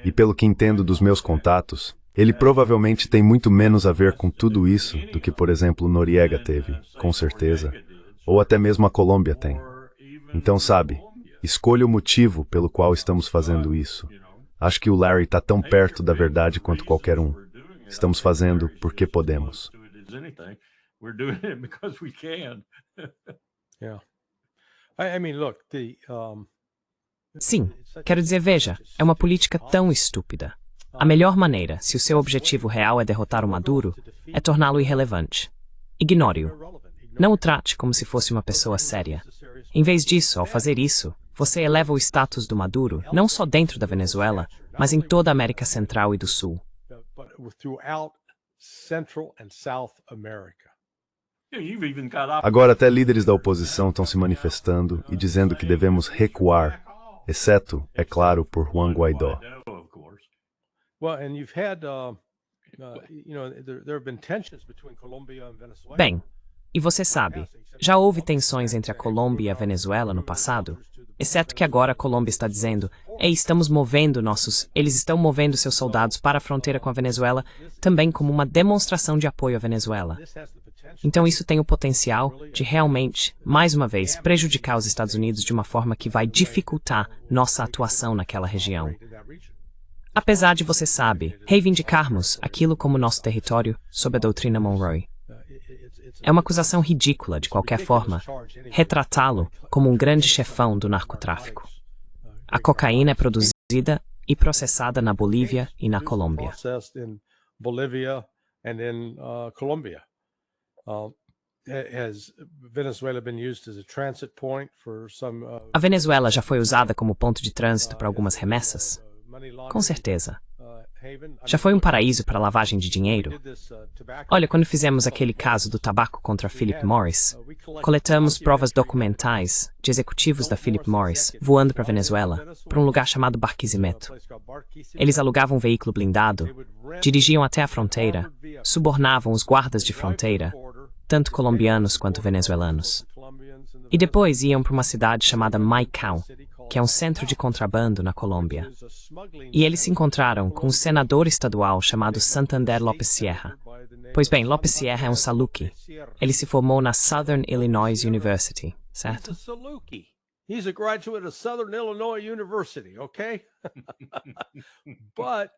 E pelo que entendo dos meus contatos, ele provavelmente tem muito menos a ver com tudo isso do que, por exemplo, Noriega teve, com certeza, ou até mesmo a Colômbia tem. Então, sabe, escolha o motivo pelo qual estamos fazendo isso. Acho que o Larry está tão perto da verdade quanto qualquer um. Estamos fazendo porque podemos. Sim, quero dizer, veja, é uma política tão estúpida. A melhor maneira, se o seu objetivo real é derrotar o Maduro, é torná-lo irrelevante. Ignore-o. Não o trate como se fosse uma pessoa séria. Em vez disso, ao fazer isso, você eleva o status do Maduro não só dentro da Venezuela, mas em toda a América Central e do Sul. Agora até líderes da oposição estão se manifestando e dizendo que devemos recuar, exceto, é claro, por Juan Guaidó. Bem, e você sabe, já houve tensões entre a Colômbia e a Venezuela no passado? Exceto que agora a Colômbia está dizendo, eles estão movendo seus soldados para a fronteira com a Venezuela, também como uma demonstração de apoio à Venezuela. Então isso tem o potencial de realmente, mais uma vez, prejudicar os Estados Unidos de uma forma que vai dificultar nossa atuação naquela região. Apesar de, você sabe, reivindicarmos aquilo como nosso território sob a doutrina Monroe. É uma acusação ridícula, de qualquer forma, retratá-lo como um grande chefão do narcotráfico. A cocaína é produzida e processada na Bolívia e na Colômbia. A Venezuela já foi usada como ponto de trânsito para algumas remessas? Com certeza. Já foi um paraíso para lavagem de dinheiro? Olha, quando fizemos aquele caso do tabaco contra Philip Morris, coletamos provas documentais de executivos da Philip Morris voando para a Venezuela, para um lugar chamado Barquisimeto. Eles alugavam um veículo blindado, dirigiam até a fronteira, subornavam os guardas de fronteira, tanto colombianos quanto venezuelanos. E depois iam para uma cidade chamada Maicao, que é um centro de contrabando na Colômbia. E eles se encontraram com um senador estadual chamado Santander Lopes Sierra. Pois bem, Lopes Sierra é um saluki. Ele se formou na Southern Illinois University, certo? He's a graduate of Southern Illinois University, okay? But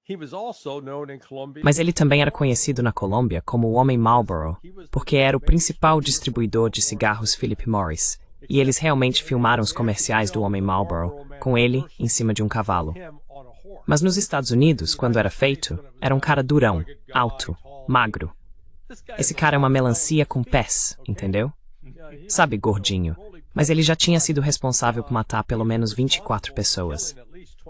he was also known in Colombia. Mas ele também era conhecido na Colômbia como o Homem Marlboro, porque era o principal distribuidor de cigarros Philip Morris. E eles realmente filmaram os comerciais do Homem Marlboro, com ele em cima de um cavalo. Mas nos Estados Unidos, quando era feito, era um cara durão, alto, magro. Esse cara é uma melancia com pés, entendeu? Sabe, gordinho. Mas ele já tinha sido responsável por matar pelo menos 24 pessoas.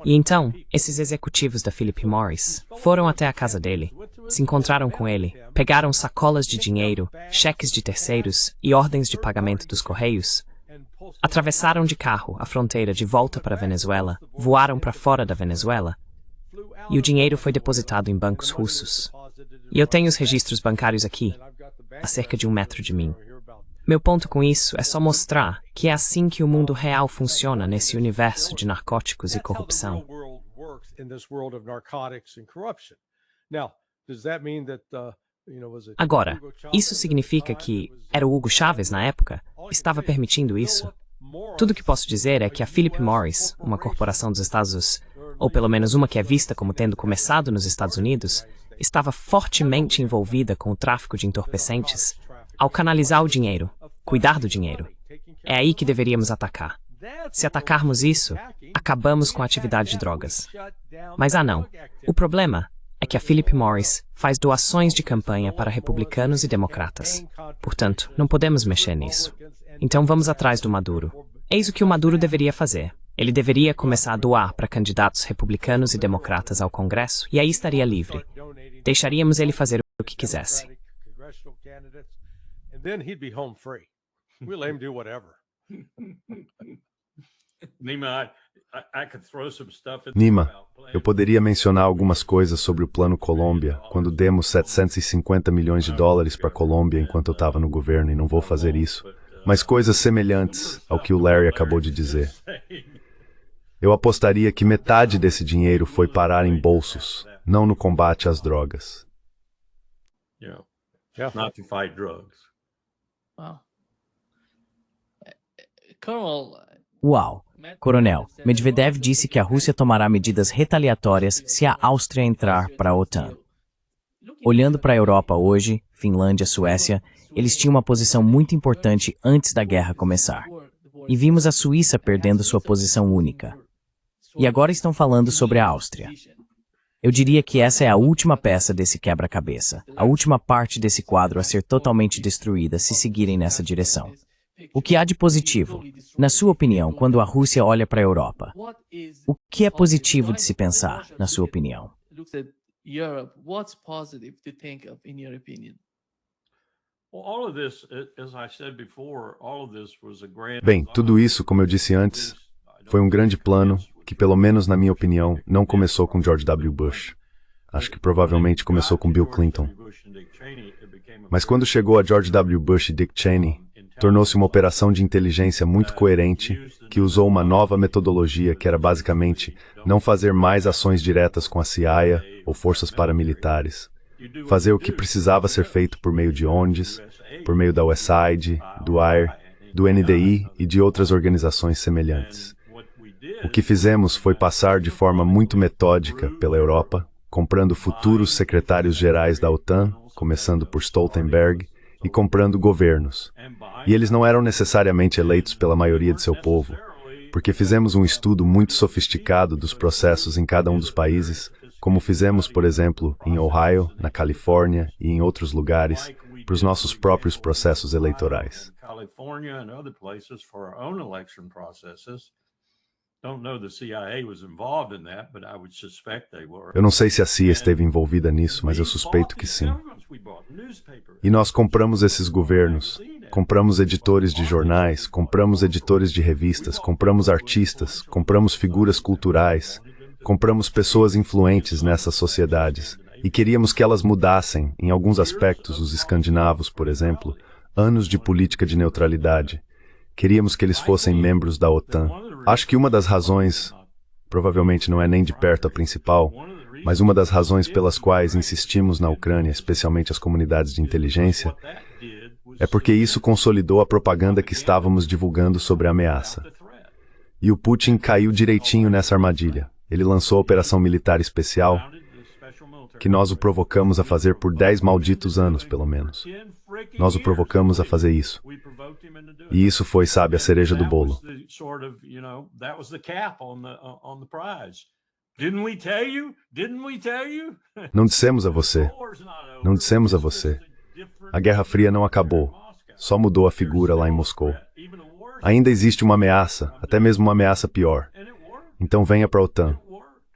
E então, esses executivos da Philip Morris foram até a casa dele, se encontraram com ele, pegaram sacolas de dinheiro, cheques de terceiros e ordens de pagamento dos correios, atravessaram de carro a fronteira de volta para a Venezuela, voaram para fora da Venezuela, e o dinheiro foi depositado em bancos russos. E eu tenho os registros bancários aqui, a cerca de 1 metro de mim. Meu ponto com isso é só mostrar que é assim que o mundo real funciona nesse universo de narcóticos e corrupção. Agora, isso significa que era o Hugo Chávez na época? Estava permitindo isso? Tudo que posso dizer é que a Philip Morris, uma corporação dos Estados Unidos, ou pelo menos uma que é vista como tendo começado nos Estados Unidos, estava fortemente envolvida com o tráfico de entorpecentes ao canalizar o dinheiro, cuidar do dinheiro. É aí que deveríamos atacar. Se atacarmos isso, acabamos com a atividade de drogas. Mas não. O problema é que a Philip Morris faz doações de campanha para republicanos e democratas. Portanto, não podemos mexer nisso. Então vamos atrás do Maduro. Eis o que o Maduro deveria fazer. Ele deveria começar a doar para candidatos republicanos e democratas ao Congresso e aí estaria livre. Deixaríamos ele fazer o que quisesse. Nima, eu poderia mencionar algumas coisas sobre o Plano Colômbia, quando demos 750 milhões de dólares para a Colômbia enquanto eu estava no governo, e não vou fazer isso, mas coisas semelhantes ao que o Larry acabou de dizer. Eu apostaria que metade desse dinheiro foi parar em bolsos, não no combate às drogas. Not to fight drugs. Uau! Coronel, Medvedev disse que a Rússia tomará medidas retaliatórias se a Áustria entrar para a OTAN. Olhando para a Europa hoje, Finlândia, Suécia, eles tinham uma posição muito importante antes da guerra começar. E vimos a Suíça perdendo sua posição única. E agora estão falando sobre a Áustria. Eu diria que essa é a última peça desse quebra-cabeça, a última parte desse quadro a ser totalmente destruída se seguirem nessa direção. O que há de positivo, na sua opinião, quando a Rússia olha para a Europa? O que é positivo de se pensar, na sua opinião? Bem, tudo isso, como eu disse antes, foi um grande plano que, pelo menos na minha opinião, não começou com George W. Bush. Acho que provavelmente começou com Bill Clinton. Mas quando chegou a George W. Bush e Dick Cheney, tornou-se uma operação de inteligência muito coerente que usou uma nova metodologia que era basicamente não fazer mais ações diretas com a CIA ou forças paramilitares. Fazer o que precisava ser feito por meio de ONGs, por meio da USAID, do AIR, do NDI e de outras organizações semelhantes. O que fizemos foi passar de forma muito metódica pela Europa, comprando futuros secretários-gerais da OTAN, começando por Stoltenberg, e comprando governos. E eles não eram necessariamente eleitos pela maioria de seu povo, porque fizemos um estudo muito sofisticado dos processos em cada um dos países, como fizemos, por exemplo, em Ohio, na Califórnia e em outros lugares, para os nossos próprios processos eleitorais. Eu não sei se a CIA esteve envolvida nisso, mas eu suspeito que sim. E nós compramos esses governos, compramos editores de jornais, compramos editores de revistas, compramos artistas, compramos figuras culturais, compramos pessoas influentes nessas sociedades e queríamos que elas mudassem, em alguns aspectos, os escandinavos, por exemplo, anos de política de neutralidade. Queríamos que eles fossem membros da OTAN. Acho que uma das razões, provavelmente não é nem de perto a principal, mas uma das razões pelas quais insistimos na Ucrânia, especialmente as comunidades de inteligência, é porque isso consolidou a propaganda que estávamos divulgando sobre a ameaça. E o Putin caiu direitinho nessa armadilha. Ele lançou a operação militar especial, que nós o provocamos a fazer por 10 malditos anos, pelo menos. Nós o provocamos a fazer isso. E isso foi, sabe, a cereja do bolo. Não dissemos a você. Não dissemos a você. A Guerra Fria não acabou. Só mudou a figura lá em Moscou. Ainda existe uma ameaça, até mesmo uma ameaça pior. Então venha para a OTAN.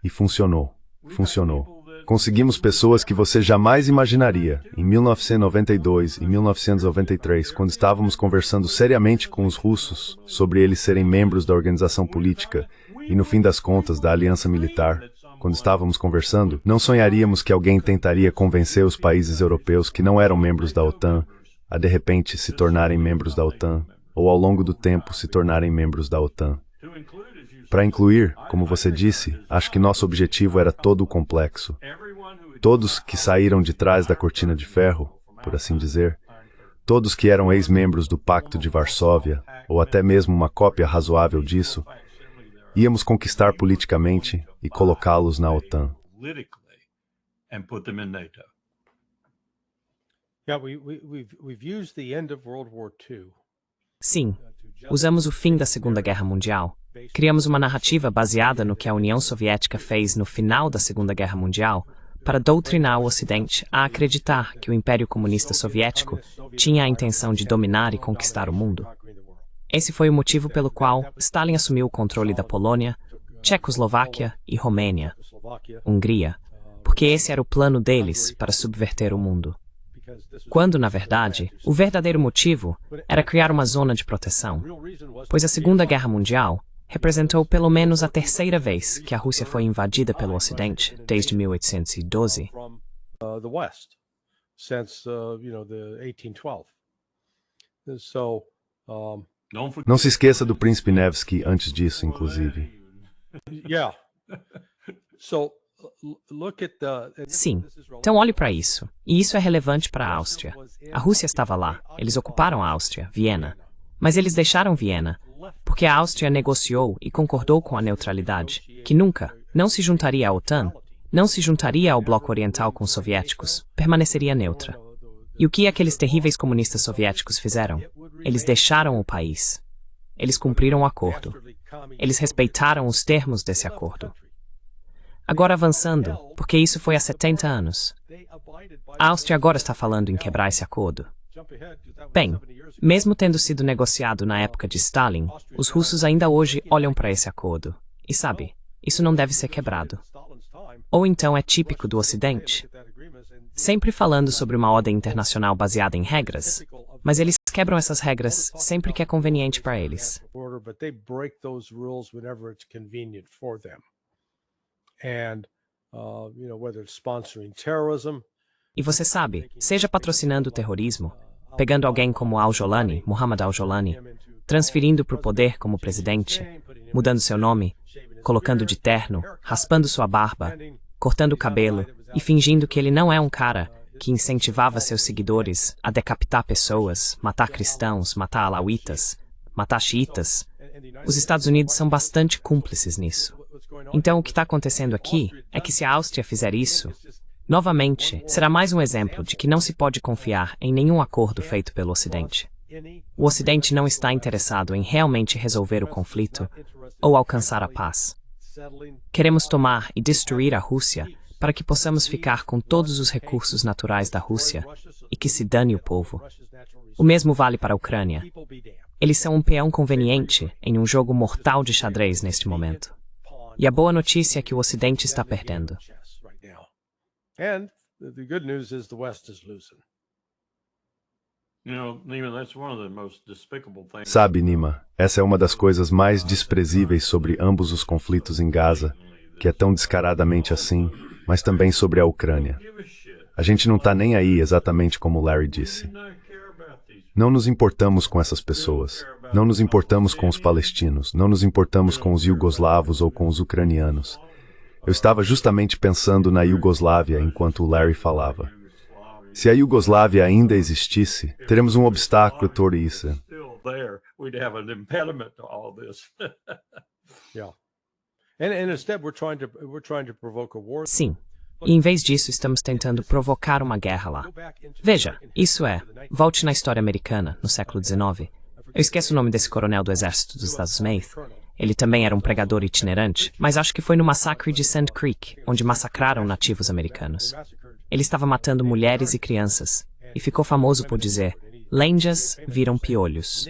E funcionou. Funcionou. Conseguimos pessoas que você jamais imaginaria. Em 1992 e 1993, quando estávamos conversando seriamente com os russos sobre eles serem membros da organização política e, no fim das contas, da aliança militar, quando estávamos conversando, não sonharíamos que alguém tentaria convencer os países europeus que não eram membros da OTAN a, de repente, se tornarem membros da OTAN, ou ao longo do tempo se tornarem membros da OTAN. Para incluir, como você disse, acho que nosso objetivo era todo o complexo. Todos que saíram de trás da cortina de ferro, por assim dizer, todos que eram ex-membros do Pacto de Varsóvia, ou até mesmo uma cópia razoável disso, íamos conquistar politicamente e colocá-los na OTAN. Sim, usamos o fim da Segunda Guerra Mundial. Criamos uma narrativa baseada no que a União Soviética fez no final da Segunda Guerra Mundial para doutrinar o Ocidente a acreditar que o Império Comunista Soviético tinha a intenção de dominar e conquistar o mundo. Esse foi o motivo pelo qual Stalin assumiu o controle da Polônia, Tchecoslováquia e Romênia, Hungria, porque esse era o plano deles para subverter o mundo. Quando, na verdade, o verdadeiro motivo era criar uma zona de proteção, pois a Segunda Guerra Mundial representou pelo menos a terceira vez que a Rússia foi invadida pelo Ocidente desde 1812. Não se esqueça do Príncipe Nevsky antes disso, inclusive. Sim, então olhe para isso. E isso é relevante para a Áustria. A Rússia estava lá, eles ocuparam a Áustria, Viena. Mas eles deixaram Viena porque a Áustria negociou e concordou com a neutralidade, que nunca, não se juntaria à OTAN, não se juntaria ao bloco oriental com os soviéticos, permaneceria neutra. E o que aqueles terríveis comunistas soviéticos fizeram? Eles deixaram o país. Eles cumpriram o acordo. Eles respeitaram os termos desse acordo. Agora avançando, porque isso foi há 70 anos. A Áustria agora está falando em quebrar esse acordo. Bem, mesmo tendo sido negociado na época de Stalin, os russos ainda hoje olham para esse acordo. E sabe, isso não deve ser quebrado. Ou então é típico do Ocidente. Sempre falando sobre uma ordem internacional baseada em regras, mas eles quebram essas regras sempre que é conveniente para eles. E você sabe, seja patrocinando o terrorismo, pegando alguém como Al-Jolani, Muhammad Al-Jolani, transferindo para o poder como presidente, mudando seu nome, colocando de terno, raspando sua barba, cortando o cabelo e fingindo que ele não é um cara que incentivava seus seguidores a decapitar pessoas, matar cristãos, matar alauítas, matar xiitas. Os Estados Unidos são bastante cúmplices nisso. Então o que está acontecendo aqui é que se a Áustria fizer isso, novamente, será mais um exemplo de que não se pode confiar em nenhum acordo feito pelo Ocidente. O Ocidente não está interessado em realmente resolver o conflito ou alcançar a paz. Queremos tomar e destruir a Rússia para que possamos ficar com todos os recursos naturais da Rússia e que se dane o povo. O mesmo vale para a Ucrânia. Eles são um peão conveniente em um jogo mortal de xadrez neste momento. E a boa notícia é que o Ocidente está perdendo. Sabe, Nima, essa é uma das coisas mais desprezíveis sobre ambos os conflitos em Gaza, que é tão descaradamente assim, mas também sobre a Ucrânia. A gente não está nem aí exatamente como o Larry disse. Não nos importamos com essas pessoas. Não nos importamos com os palestinos. Não nos importamos com os iugoslavos ou com os ucranianos. Eu estava justamente pensando na Iugoslávia enquanto o Larry falava. Se a Iugoslávia ainda existisse, teremos um obstáculo por isso. Sim. E em vez disso, estamos tentando provocar uma guerra lá. Veja, isso é, volte na história americana, no século XIX. Eu esqueço o nome desse coronel do exército dos Estados Unidos. Ele também era um pregador itinerante, mas acho que foi no massacre de Sand Creek, onde massacraram nativos americanos. Ele estava matando mulheres e crianças, e ficou famoso por dizer, lenjas viram piolhos.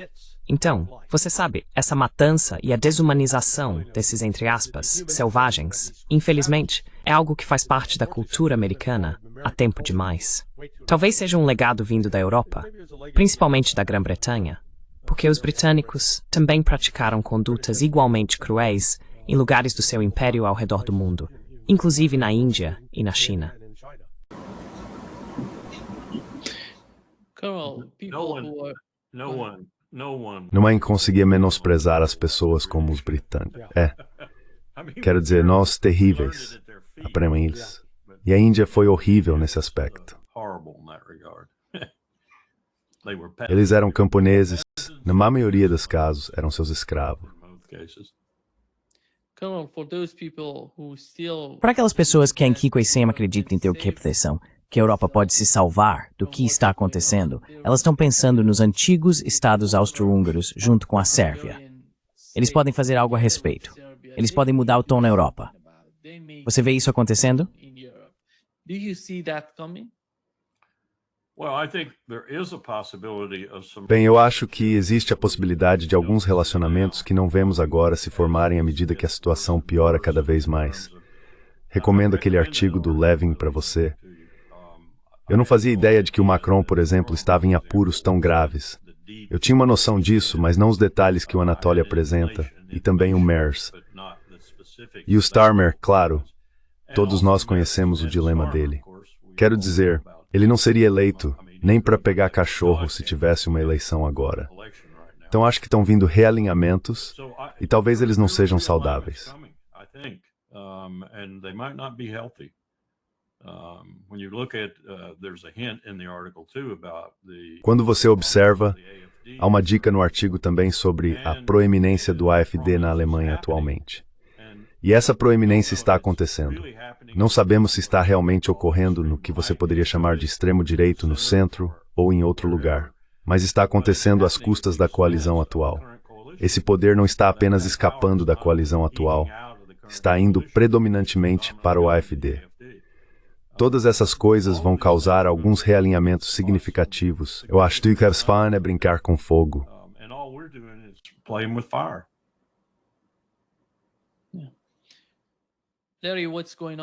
Então, você sabe, essa matança e a desumanização desses, entre aspas, selvagens, infelizmente, é algo que faz parte da cultura americana há tempo demais. Talvez seja um legado vindo da Europa, principalmente da Grã-Bretanha, porque os britânicos também praticaram condutas igualmente cruéis em lugares do seu império ao redor do mundo, inclusive na Índia e na China. Colonel, people who are Não conseguia menosprezar as pessoas como os britânicos. Quero dizer, nós terríveis, para eles. E a Índia foi horrível nesse aspecto. Eles eram camponeses, na maioria dos casos, eram seus escravos. Colonel, for those people who still Para aquelas pessoas que em Kiko e Sam acreditam em ter reputação, que a Europa pode se salvar do que está acontecendo, elas estão pensando nos antigos estados austro-húngaros junto com a Sérvia. Eles podem fazer algo a respeito. Eles podem mudar o tom na Europa. Você vê isso acontecendo? Do you see that coming? Bem, eu acho que existe a possibilidade de alguns relacionamentos que não vemos agora se formarem à medida que a situação piora cada vez mais. Recomendo aquele artigo do Levin para você. Eu não fazia ideia de que o Macron, por exemplo, estava em apuros tão graves. Eu tinha uma noção disso, mas não os detalhes que o Anatoly apresenta, e também o Merz. E o Starmer, claro, todos nós conhecemos o dilema dele. Quero dizer, ele não seria eleito nem para pegar cachorro se tivesse uma eleição agora. Então acho que estão vindo realinhamentos e talvez eles não sejam saudáveis. Quando você observa, há uma dica no artigo também sobre a proeminência do AfD na Alemanha atualmente. E essa proeminência está acontecendo. Não sabemos se está realmente ocorrendo no que você poderia chamar de extremo-direito no centro ou em outro lugar, mas está acontecendo às custas da coalizão atual. Esse poder não está apenas escapando da coalizão atual, está indo predominantemente para o AfD. Todas essas coisas vão causar alguns realinhamentos significativos. Eu acho que o que eles fazem é brincar com fogo.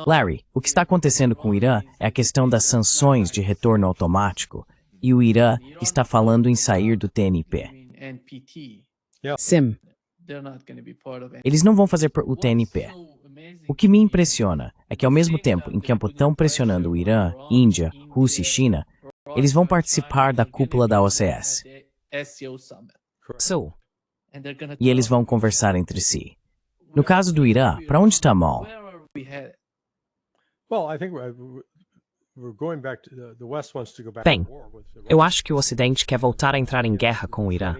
Larry, o que está acontecendo com o Irã é a questão das sanções de retorno automático, e o Irã está falando em sair do TNP. Sim. Eles não vão fazer o TNP. O que me impressiona é que, ao mesmo tempo em que estão pressionando o Irã, Índia, Rússia e China, eles vão participar da cúpula da OCS. E eles vão conversar entre si. No caso do Irã, para onde está Mol? Bem, eu acho que o Ocidente quer voltar a entrar em guerra com o Irã.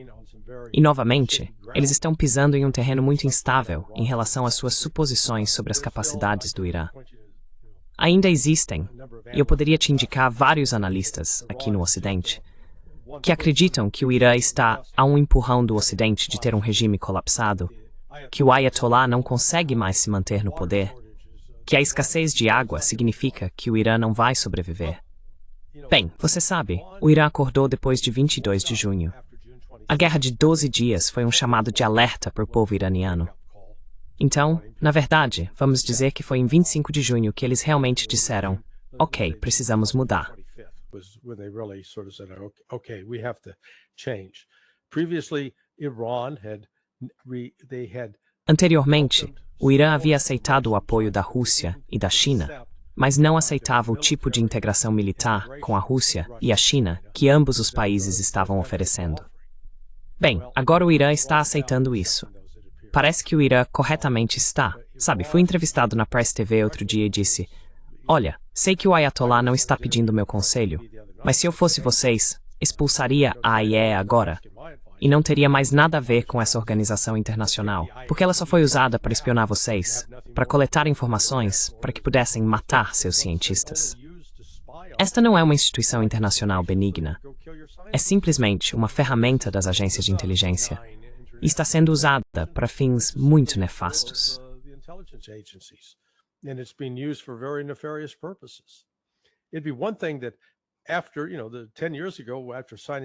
E, novamente, eles estão pisando em um terreno muito instável em relação às suas suposições sobre as capacidades do Irã. Ainda existem, e eu poderia te indicar vários analistas aqui no Ocidente, que acreditam que o Irã está a um empurrão do Ocidente de ter um regime colapsado, que o Ayatollah não consegue mais se manter no poder, que a escassez de água significa que o Irã não vai sobreviver. Bem, você sabe, o Irã acordou depois de 22 de junho. A guerra de 12 dias foi um chamado de alerta para o povo iraniano. Então, na verdade, vamos dizer que foi em 25 de junho que eles realmente disseram, ok, precisamos mudar. Anteriormente, o Irã havia aceitado o apoio da Rússia e da China, mas não aceitava o tipo de integração militar com a Rússia e a China que ambos os países estavam oferecendo. Bem, agora o Irã está aceitando isso. Parece que o Irã corretamente está. Sabe, fui entrevistado na Press TV outro dia e disse, olha, sei que o Ayatollah não está pedindo meu conselho, mas se eu fosse vocês, expulsaria a IAEA agora. E não teria mais nada a ver com essa organização internacional, porque ela só foi usada para espionar vocês, para coletar informações, para que pudessem matar seus cientistas. Esta não é uma instituição internacional benigna. É simplesmente uma ferramenta das agências de inteligência e está sendo usada para fins muito nefastos.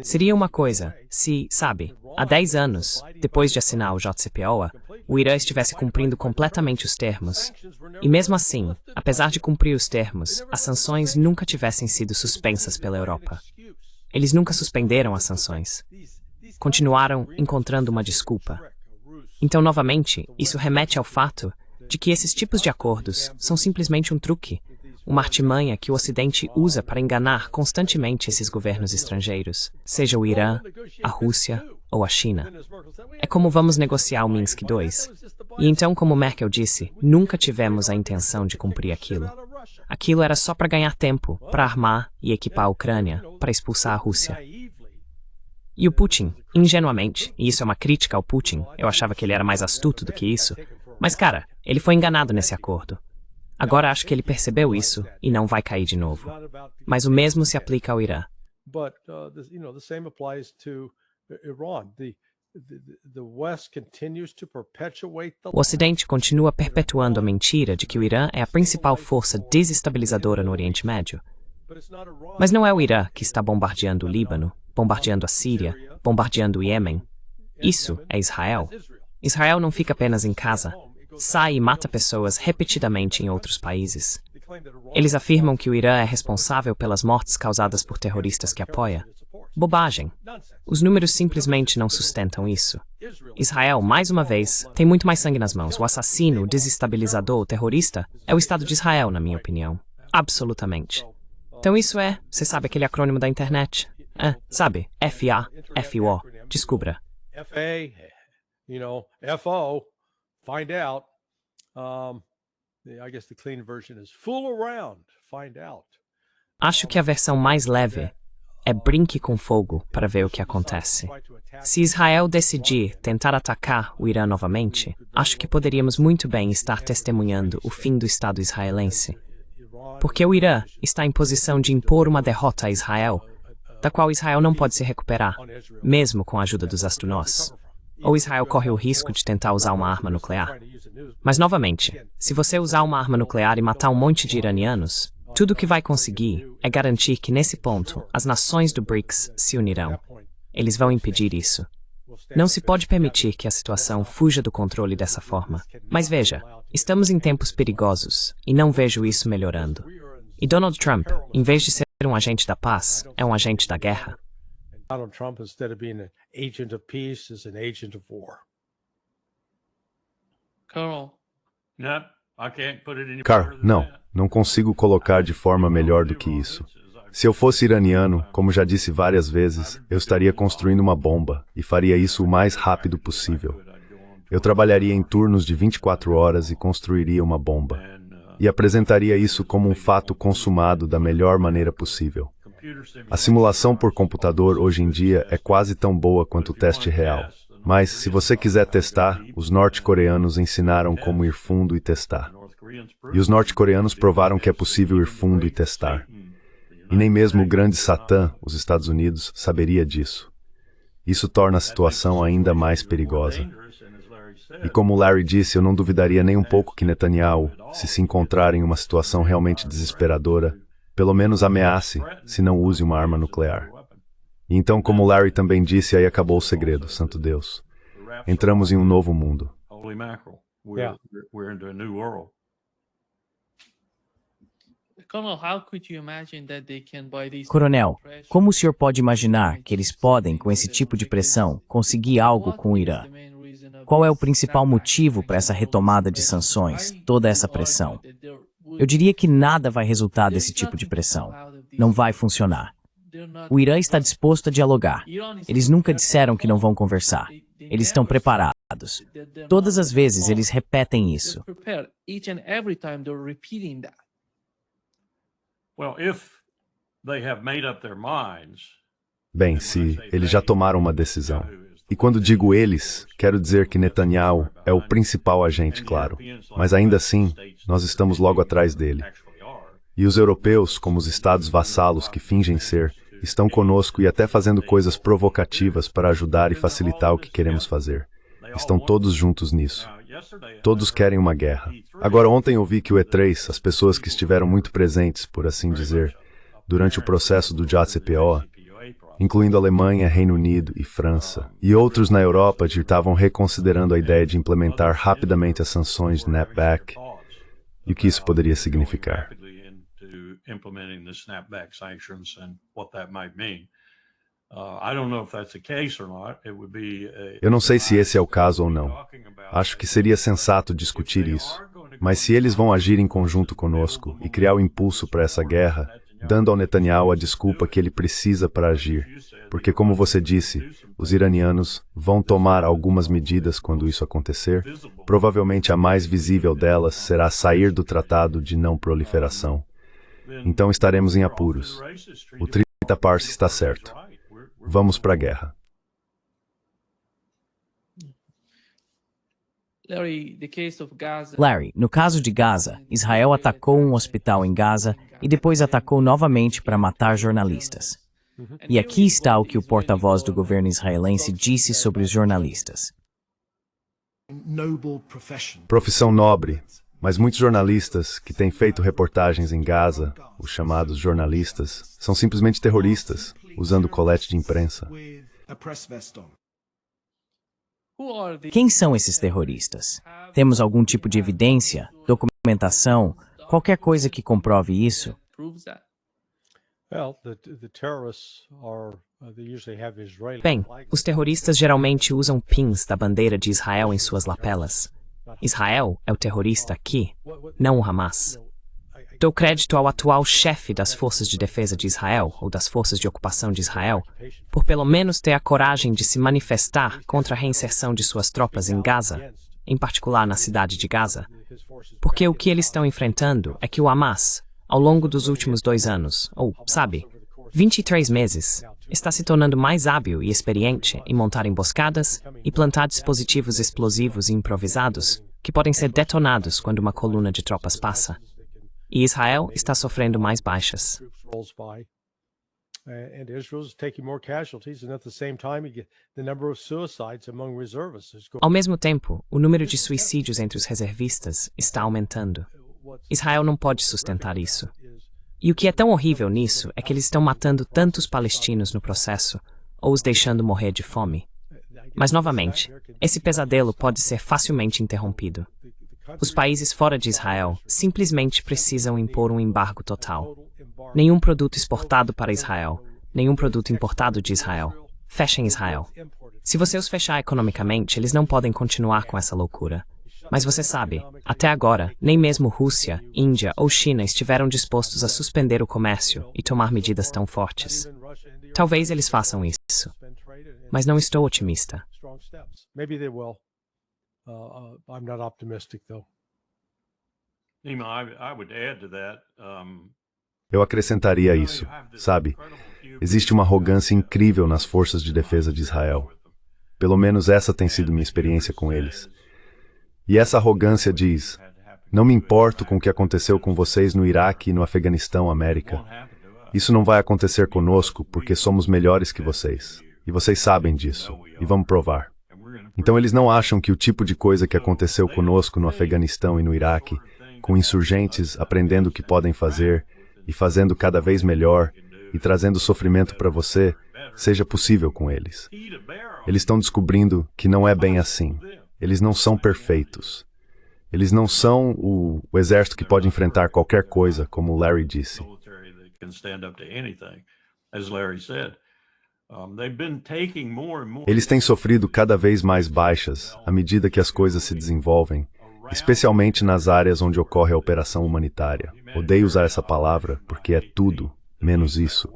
Seria uma coisa se, sabe, há 10 anos, depois de assinar o JCPOA, o Irã estivesse cumprindo completamente os termos. E mesmo assim, apesar de cumprir os termos, as sanções nunca tivessem sido suspensas pela Europa. Eles nunca suspenderam as sanções. Continuaram encontrando uma desculpa. Então, novamente, isso remete ao fato de que esses tipos de acordos são simplesmente um truque, uma artimanha que o Ocidente usa para enganar constantemente esses governos estrangeiros, seja o Irã, a Rússia ou a China. É como vamos negociar o Minsk II. E então, como Merkel disse, nunca tivemos a intenção de cumprir aquilo. Aquilo era só para ganhar tempo, para armar e equipar a Ucrânia, para expulsar a Rússia. E o Putin, ingenuamente, e isso é uma crítica ao Putin, eu achava que ele era mais astuto do que isso, mas cara, ele foi enganado nesse acordo. Agora acho que ele percebeu isso e não vai cair de novo. Mas o mesmo se aplica ao Irã. O Ocidente continua perpetuando a mentira de que o Irã é a principal força desestabilizadora no Oriente Médio. Mas não é o Irã que está bombardeando o Líbano, bombardeando a Síria, bombardeando o Iêmen. Isso é Israel. Israel não fica apenas em casa. Sai e mata pessoas repetidamente em outros países. Eles afirmam que o Irã é responsável pelas mortes causadas por terroristas que apoia. Bobagem. Os números simplesmente não sustentam isso. Israel, mais uma vez, tem muito mais sangue nas mãos. O assassino, o desestabilizador, o terrorista é o Estado de Israel, na minha opinião. Absolutamente. Então isso é, você sabe aquele acrônimo da internet? Sabe? F-A-F-O. Descubra. F-O. Find out. I guess the clean version is fool around, find out. Acho que a versão mais leve é brinque com fogo para ver o que acontece. Se Israel decidir tentar atacar o Irã novamente, acho que poderíamos muito bem estar testemunhando o fim do Estado israelense. Porque o Irã está em posição de impor uma derrota a Israel, da qual Israel não pode se recuperar, mesmo com a ajuda dos astronautas. Ou Israel corre o risco de tentar usar uma arma nuclear. Mas, novamente, se você usar uma arma nuclear e matar um monte de iranianos, tudo o que vai conseguir é garantir que, nesse ponto, as nações do BRICS se unirão. Eles vão impedir isso. Não se pode permitir que a situação fuja do controle dessa forma. Mas veja, estamos em tempos perigosos e não vejo isso melhorando. E Donald Trump, em vez de ser um agente da paz, é um agente da guerra. Donald Trump, instead of being an agent of peace, is an agent of war. Carl, não consigo colocar de forma melhor do que isso. Se eu fosse iraniano, como já disse várias vezes, eu estaria construindo uma bomba e faria isso o mais rápido possível. Eu trabalharia em turnos de 24 horas e construiria uma bomba. E apresentaria isso como um fato consumado da melhor maneira possível. A simulação por computador hoje em dia é quase tão boa quanto o teste real. Mas, se você quiser testar, os norte-coreanos ensinaram como ir fundo e testar. E os norte-coreanos provaram que é possível ir fundo e testar. E nem mesmo o grande Satã, os Estados Unidos, saberia disso. Isso torna a situação ainda mais perigosa. E como Larry disse, eu não duvidaria nem um pouco que Netanyahu, se encontrar em uma situação realmente desesperadora, pelo menos ameace, se não use uma arma nuclear. E então, como Larry também disse, aí acabou o segredo, santo Deus. Entramos em um novo mundo. Coronel, como o senhor pode imaginar que eles podem, com esse tipo de pressão, conseguir algo com o Irã? Qual é o principal motivo para essa retomada de sanções, toda essa pressão? Eu diria que nada vai resultar desse tipo de pressão. Não vai funcionar. O Irã está disposto a dialogar. Eles nunca disseram que não vão conversar. Eles estão preparados. Todas as vezes eles repetem isso. Bem, se eles já tomaram uma decisão. E quando digo eles, quero dizer que Netanyahu é o principal agente, claro. Mas ainda assim, nós estamos logo atrás dele. E os europeus, como os estados vassalos que fingem ser, estão conosco e até fazendo coisas provocativas para ajudar e facilitar o que queremos fazer. Estão todos juntos nisso. Todos querem uma guerra. Agora, ontem eu vi que o E3, as pessoas que estiveram muito presentes, por assim dizer, durante o processo do JCPOA, incluindo Alemanha, Reino Unido e França, e outros na Europa estavam reconsiderando a ideia de implementar rapidamente as sanções de snapback e o que isso poderia significar. Eu não sei se esse é o caso ou não. Acho que seria sensato discutir isso. Mas se eles vão agir em conjunto conosco e criar o impulso para essa guerra, dando ao Netanyahu a desculpa que ele precisa para agir, porque, como você disse, os iranianos vão tomar algumas medidas quando isso acontecer, provavelmente a mais visível delas será sair do Tratado de Não Proliferação. Então estaremos em apuros. O Trita Parsi está certo. Vamos para a guerra. Larry, no caso de Gaza, Israel atacou um hospital em Gaza e depois atacou novamente para matar jornalistas. E aqui está o que o porta-voz do governo israelense disse sobre os jornalistas. Profissão nobre, mas muitos jornalistas que têm feito reportagens em Gaza, os chamados jornalistas, são simplesmente terroristas, usando colete de imprensa. Quem são esses terroristas? Temos algum tipo de evidência, documentação, qualquer coisa que comprove isso? Bem, os terroristas geralmente usam pins da bandeira de Israel em suas lapelas. Israel é o terrorista aqui, não o Hamas. Dou crédito ao atual chefe das Forças de Defesa de Israel, ou das Forças de Ocupação de Israel, por pelo menos ter a coragem de se manifestar contra a reinserção de suas tropas em Gaza, em particular na cidade de Gaza. Porque o que eles estão enfrentando é que o Hamas, ao longo dos últimos 2 anos, ou, 23 meses, está se tornando mais hábil e experiente em montar emboscadas e plantar dispositivos explosivos e improvisados que podem ser detonados quando uma coluna de tropas passa. E Israel está sofrendo mais baixas. Ao mesmo tempo, o número de suicídios entre os reservistas está aumentando. Israel não pode sustentar isso. E o que é tão horrível nisso é que eles estão matando tantos palestinos no processo, ou os deixando morrer de fome. Mas, novamente, esse pesadelo pode ser facilmente interrompido. Os países fora de Israel simplesmente precisam impor um embargo total. Nenhum produto exportado para Israel, nenhum produto importado de Israel. Fechem Israel. Se você os fechar economicamente, eles não podem continuar com essa loucura. Mas você sabe, até agora, nem mesmo Rússia, Índia ou China estiveram dispostos a suspender o comércio e tomar medidas tão fortes. Talvez eles façam isso. Mas não estou otimista. I'm not optimistic, though. Eu acrescentaria isso, sabe? Existe uma arrogância incrível nas forças de defesa de Israel. Pelo menos essa tem sido minha experiência com eles. E essa arrogância diz: não me importo com o que aconteceu com vocês no Iraque e no Afeganistão, América. Isso não vai acontecer conosco porque somos melhores que vocês. E vocês sabem disso. E vamos provar. Então eles não acham que o tipo de coisa que aconteceu conosco no Afeganistão e no Iraque, com insurgentes aprendendo o que podem fazer e fazendo cada vez melhor e trazendo sofrimento para você, seja possível com eles. Eles estão descobrindo que não é bem assim. Eles não são perfeitos. Eles não são o exército que pode enfrentar qualquer coisa, como o Larry disse. Eles têm sofrido cada vez mais baixas à medida que as coisas se desenvolvem, especialmente nas áreas onde ocorre a operação humanitária. Odeio usar essa palavra porque é tudo, menos isso.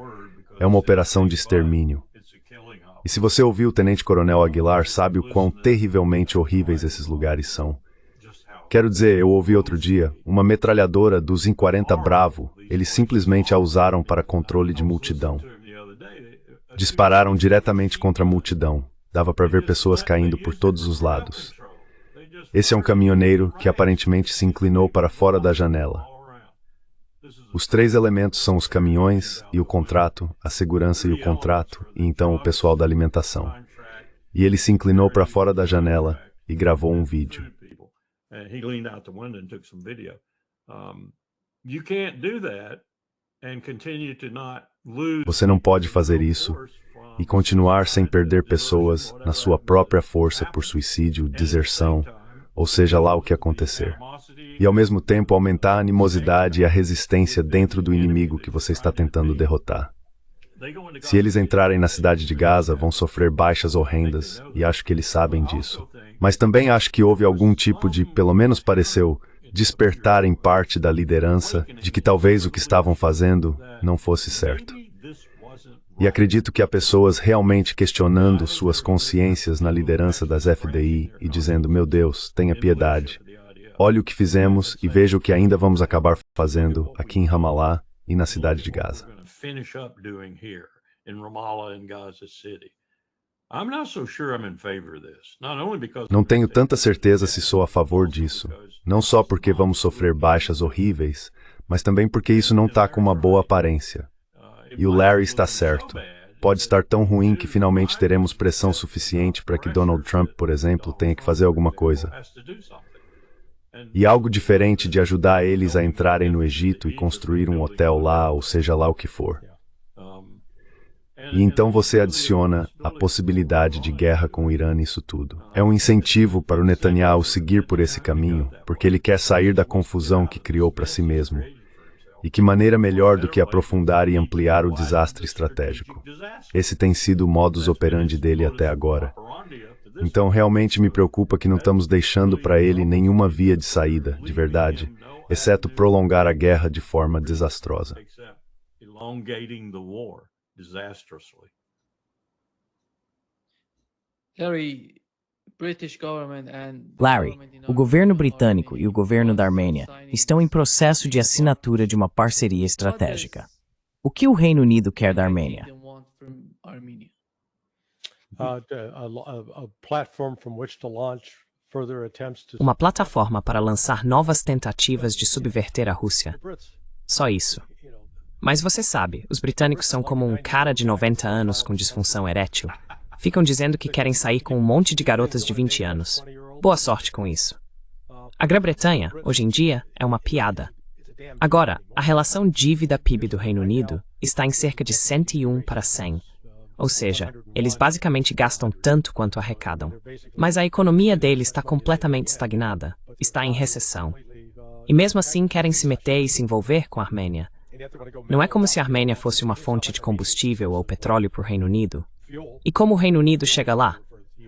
É uma operação de extermínio. E se você ouviu o Tenente-Coronel Aguilar, sabe o quão terrivelmente horríveis esses lugares são. Quero dizer, eu ouvi outro dia, uma metralhadora do Zin-40 Bravo, eles simplesmente a usaram para controle de multidão. Dispararam diretamente contra a multidão. Dava para ver pessoas caindo por todos os lados. Esse é um caminhoneiro que aparentemente se inclinou para fora da janela. Os 3 elementos são os caminhões e o contrato, a segurança e o contrato, e então o pessoal da alimentação. E ele se inclinou para fora da janela e gravou um vídeo. Você não pode fazer isso e continuar sem perder pessoas na sua própria força por suicídio, deserção, ou seja lá o que acontecer. E ao mesmo tempo aumentar a animosidade e a resistência dentro do inimigo que você está tentando derrotar. Se eles entrarem na cidade de Gaza, vão sofrer baixas horrendas, e acho que eles sabem disso. Mas também acho que houve algum tipo de, pelo menos pareceu, despertar em parte da liderança de que talvez o que estavam fazendo não fosse certo. E acredito que há pessoas realmente questionando suas consciências na liderança das FDI e dizendo, meu Deus, tenha piedade. Olhe o que fizemos e veja o que ainda vamos acabar fazendo aqui em Ramallah e na cidade de Gaza. Não tenho tanta certeza se sou a favor disso, não só porque vamos sofrer baixas horríveis, mas também porque isso não está com uma boa aparência. E o Larry está certo. Pode estar tão ruim que finalmente teremos pressão suficiente para que Donald Trump, por exemplo, tenha que fazer alguma coisa. E algo diferente de ajudar eles a entrarem no Egito e construir um hotel lá, ou seja lá o que for. E então você adiciona a possibilidade de guerra com o Irã nisso tudo. É um incentivo para o Netanyahu seguir por esse caminho, porque ele quer sair da confusão que criou para si mesmo. E que maneira melhor do que aprofundar e ampliar o desastre estratégico? Esse tem sido o modus operandi dele até agora. Então realmente me preocupa que não estamos deixando para ele nenhuma via de saída, de verdade, exceto prolongar a guerra de forma desastrosa. Larry, o governo britânico e o governo da Armênia estão em processo de assinatura de uma parceria estratégica. O que o Reino Unido quer da Armênia? Uma plataforma para lançar novas tentativas de subverter a Rússia. Só isso. Mas você sabe, os britânicos são como um cara de 90 anos com disfunção erétil. Ficam dizendo que querem sair com um monte de garotas de 20 anos. Boa sorte com isso. A Grã-Bretanha, hoje em dia, é uma piada. Agora, a relação dívida-PIB do Reino Unido está em cerca de 101 para 100. Ou seja, eles basicamente gastam tanto quanto arrecadam. Mas a economia deles está completamente estagnada, está em recessão. E mesmo assim querem se meter e se envolver com a Armênia. Não é como se a Armênia fosse uma fonte de combustível ou petróleo para o Reino Unido. E como o Reino Unido chega lá?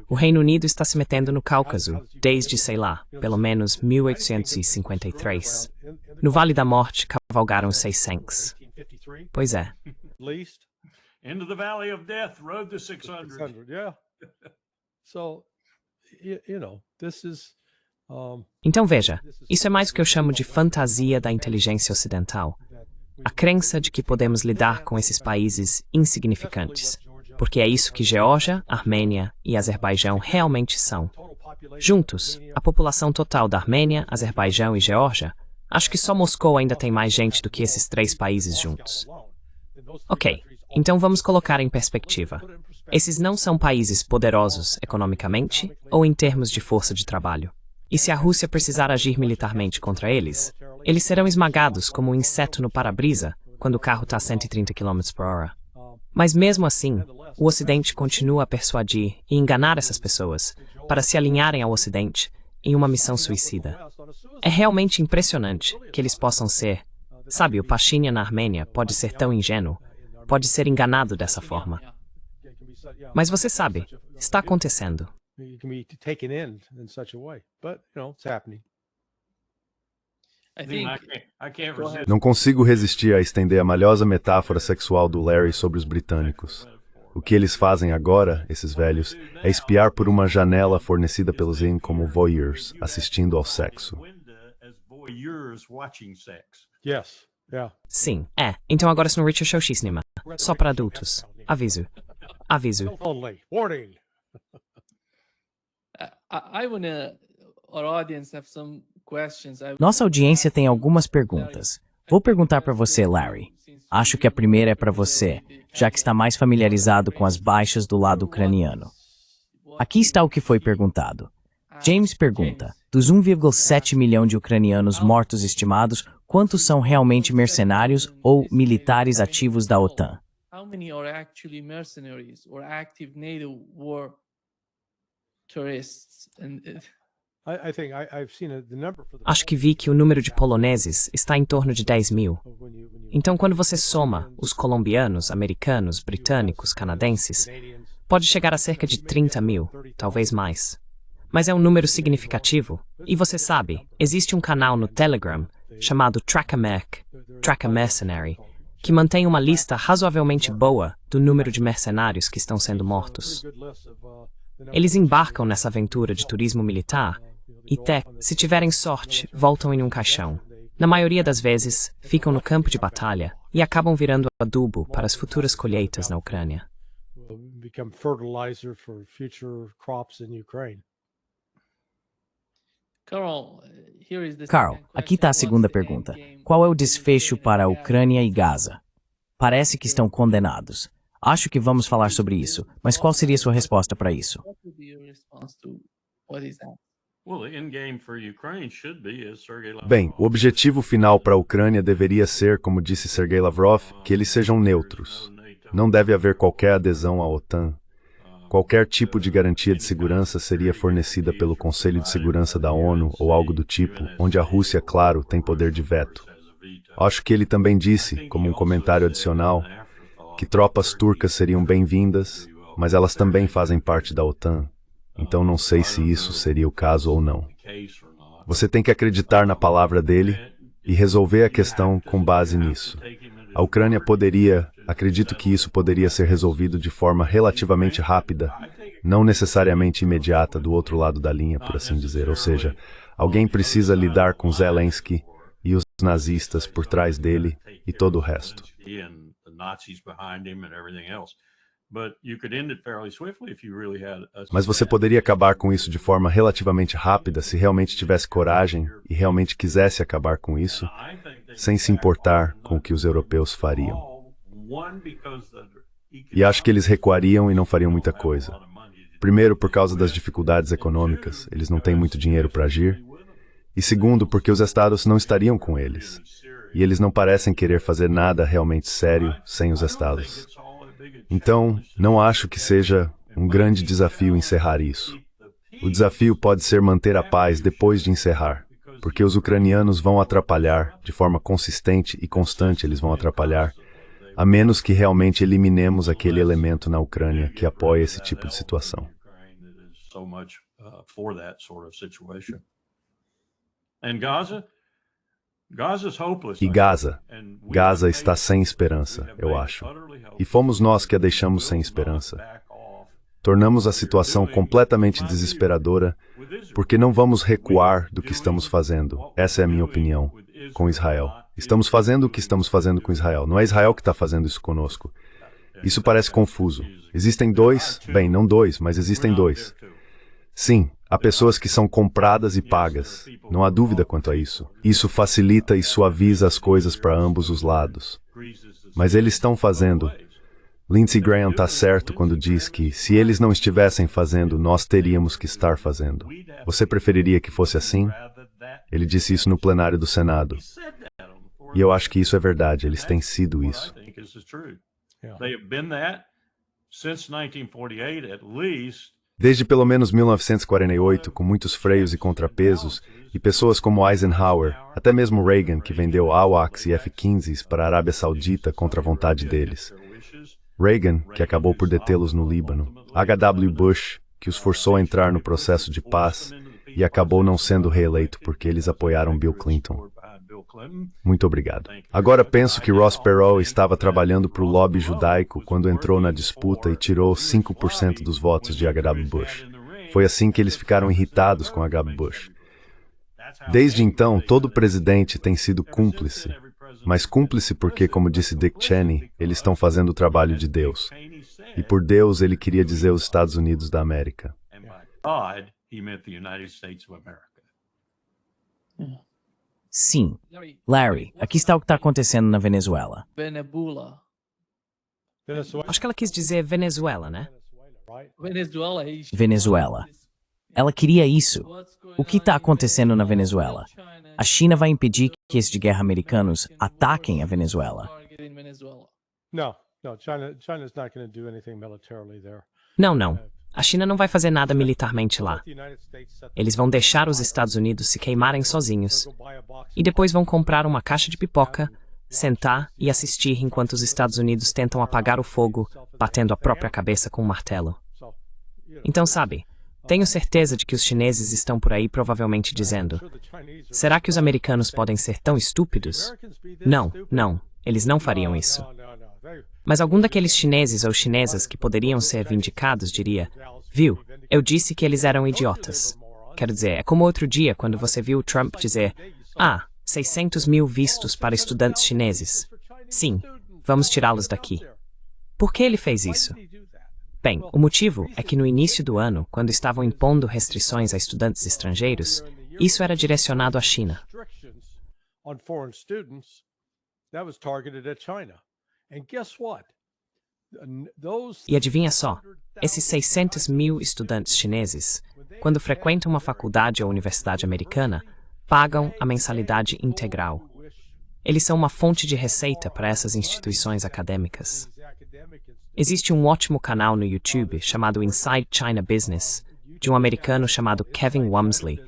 O Reino Unido está se metendo no Cáucaso desde, sei lá, pelo menos 1853. No Vale da Morte cavalgaram 600. Pois é. Into the Valley of Death, rode the 600. Yeah. So, Então veja, isso é mais o que eu chamo de fantasia da inteligência ocidental. A crença de que podemos lidar com esses países insignificantes. Porque é isso que Geórgia, Armênia e Azerbaijão realmente são. Juntos, a população total da Armênia, Azerbaijão e Geórgia, acho que só Moscou ainda tem mais gente do que esses três países juntos. Ok, então vamos colocar em perspectiva. Esses não são países poderosos economicamente ou em termos de força de trabalho. E se a Rússia precisar agir militarmente contra eles, eles serão esmagados como um inseto no para-brisa quando o carro está a 130 km/h. Mas mesmo assim, o Ocidente continua a persuadir e enganar essas pessoas para se alinharem ao Ocidente em uma missão suicida. É realmente impressionante que eles possam ser. Sabe, o Pashinyan na Armênia pode ser tão ingênuo, pode ser enganado dessa forma. Mas você sabe, está acontecendo. Não consigo resistir a estender a malhosa metáfora sexual do Larry sobre os britânicos. O que eles fazem agora, esses velhos, é espiar por uma janela fornecida pelos ZIN como voyeurs, assistindo ao sexo. Sim, é. Então agora isso no Richard Show X-Cinema. Só para adultos. Aviso. Aviso. Nossa audiência tem algumas perguntas. Vou perguntar para você, Larry. Acho que a primeira é para você, já que está mais familiarizado com as baixas do lado ucraniano. Aqui está o que foi perguntado. James pergunta, dos 1,7 milhão de ucranianos mortos estimados, Quantos são realmente mercenários ou militares ativos da OTAN? How many are actually mercenaries or active NATO war tourists? I think I've seen the number for the Acho que vi que o número de poloneses está em torno de 10 mil. Então, quando você soma os colombianos, americanos, britânicos, canadenses, pode chegar a cerca de 30 mil, talvez mais. Mas é um número significativo. E você sabe, existe um canal no Telegram chamado Track-A-Merc, Track-A-Mercenary, que mantém uma lista razoavelmente boa do número de mercenários que estão sendo mortos. Eles embarcam nessa aventura de turismo militar e, se tiverem sorte, voltam em um caixão. Na maioria das vezes, ficam no campo de batalha e acabam virando adubo para as futuras colheitas na Ucrânia. become fertilizer for future crops in Ukraine. Carl, aqui está a segunda pergunta. Qual é o desfecho para a Ucrânia e Gaza? Parece que estão condenados. Acho que vamos falar sobre isso, mas qual seria sua resposta para isso? Bem, o objetivo final para a Ucrânia deveria ser, como disse Sergei Lavrov, que eles sejam neutros. Não deve haver qualquer adesão à OTAN. Qualquer tipo de garantia de segurança seria fornecida pelo Conselho de Segurança da ONU ou algo do tipo, onde a Rússia, claro, tem poder de veto. Acho que ele também disse, como um comentário adicional, que tropas turcas seriam bem-vindas, mas elas também fazem parte da OTAN. Então não sei se isso seria o caso ou não. Você tem que acreditar na palavra dele e resolver a questão com base nisso. A Ucrânia poderia, acredito que isso poderia ser resolvido de forma relativamente rápida, não necessariamente imediata do outro lado da linha, por assim dizer. Ou seja, alguém precisa lidar com Zelensky e os nazistas por trás dele e todo o resto. Mas você poderia acabar com isso de forma relativamente rápida se realmente tivesse coragem e realmente quisesse acabar com isso, sem se importar com o que os europeus fariam. E acho que eles recuariam e não fariam muita coisa. Primeiro, por causa das dificuldades econômicas, eles não têm muito dinheiro para agir. E segundo, porque os estados não estariam com eles. E eles não parecem querer fazer nada realmente sério sem os estados. Então, não acho que seja um grande desafio encerrar isso. O desafio pode ser manter a paz depois de encerrar, porque os ucranianos vão atrapalhar, de forma consistente e constante eles vão atrapalhar, a menos que realmente eliminemos aquele elemento na Ucrânia que apoia esse tipo de situação. E Gaza está sem esperança, eu acho. E fomos nós que a deixamos sem esperança. Tornamos a situação completamente desesperadora, porque não vamos recuar do que estamos fazendo. Essa é a minha opinião, com Israel. Estamos fazendo o que estamos fazendo com Israel. Não é Israel que está fazendo isso conosco. Isso parece confuso. Existem dois, bem, não dois, mas existem dois. Sim, há pessoas que são compradas e pagas. Não há dúvida quanto a isso. Isso facilita e suaviza as coisas para ambos os lados. Mas eles estão fazendo. Lindsey Graham está certo quando diz que, se eles não estivessem fazendo, nós teríamos que estar fazendo. Você preferiria que fosse assim? Ele disse isso no plenário do Senado. E eu acho que isso é verdade, eles têm sido isso. Desde pelo menos 1948, com muitos freios e contrapesos, e pessoas como Eisenhower, até mesmo Reagan, que vendeu AWACS e F-15s para a Arábia Saudita contra a vontade deles. Reagan, que acabou por detê-los no Líbano. H.W. Bush, que os forçou a entrar no processo de paz e acabou não sendo reeleito porque eles apoiaram Bill Clinton. Muito obrigado. Agora penso que Ross Perot estava trabalhando para o lobby judaico quando entrou na disputa e tirou 5% dos votos de H.W. Bush. Foi assim que eles ficaram irritados com H.W. Bush. Desde então, todo presidente tem sido cúmplice. Mas cúmplice porque, como disse Dick Cheney, eles estão fazendo o trabalho de Deus. E por Deus, ele queria dizer os Estados Unidos da América. Sim. Larry, aqui está o que está acontecendo na Venezuela. Acho que ela quis dizer Venezuela, né? Venezuela. Ela queria isso. O que está acontecendo na Venezuela? A China vai impedir que esses de guerra americanos ataquem a Venezuela. targeting Venezuela. No, China's not going to do anything militarily there. Não, não. A China não vai fazer nada militarmente lá. Eles vão deixar os Estados Unidos se queimarem sozinhos. E depois vão comprar uma caixa de pipoca, sentar e assistir enquanto os Estados Unidos tentam apagar o fogo, batendo a própria cabeça com um martelo. Então, sabe, tenho certeza de que os chineses estão por aí provavelmente dizendo: será que os americanos podem ser tão estúpidos? Não, não, eles não fariam isso. Mas algum daqueles chineses ou chinesas que poderiam ser vindicados diria: viu, eu disse que eles eram idiotas. Quero dizer, é como outro dia quando você viu o Trump dizer: 600 mil vistos para estudantes chineses. Sim, vamos tirá-los daqui. Por que ele fez isso? Bem, o motivo é que no início do ano, quando estavam impondo restrições a estudantes estrangeiros, isso era direcionado à China. E adivinha só, esses 600 mil estudantes chineses, quando frequentam uma faculdade ou universidade americana, pagam a mensalidade integral. Eles são uma fonte de receita para essas instituições acadêmicas. Existe um ótimo canal no YouTube chamado Inside China Business, de um americano chamado Kevin Wamsley,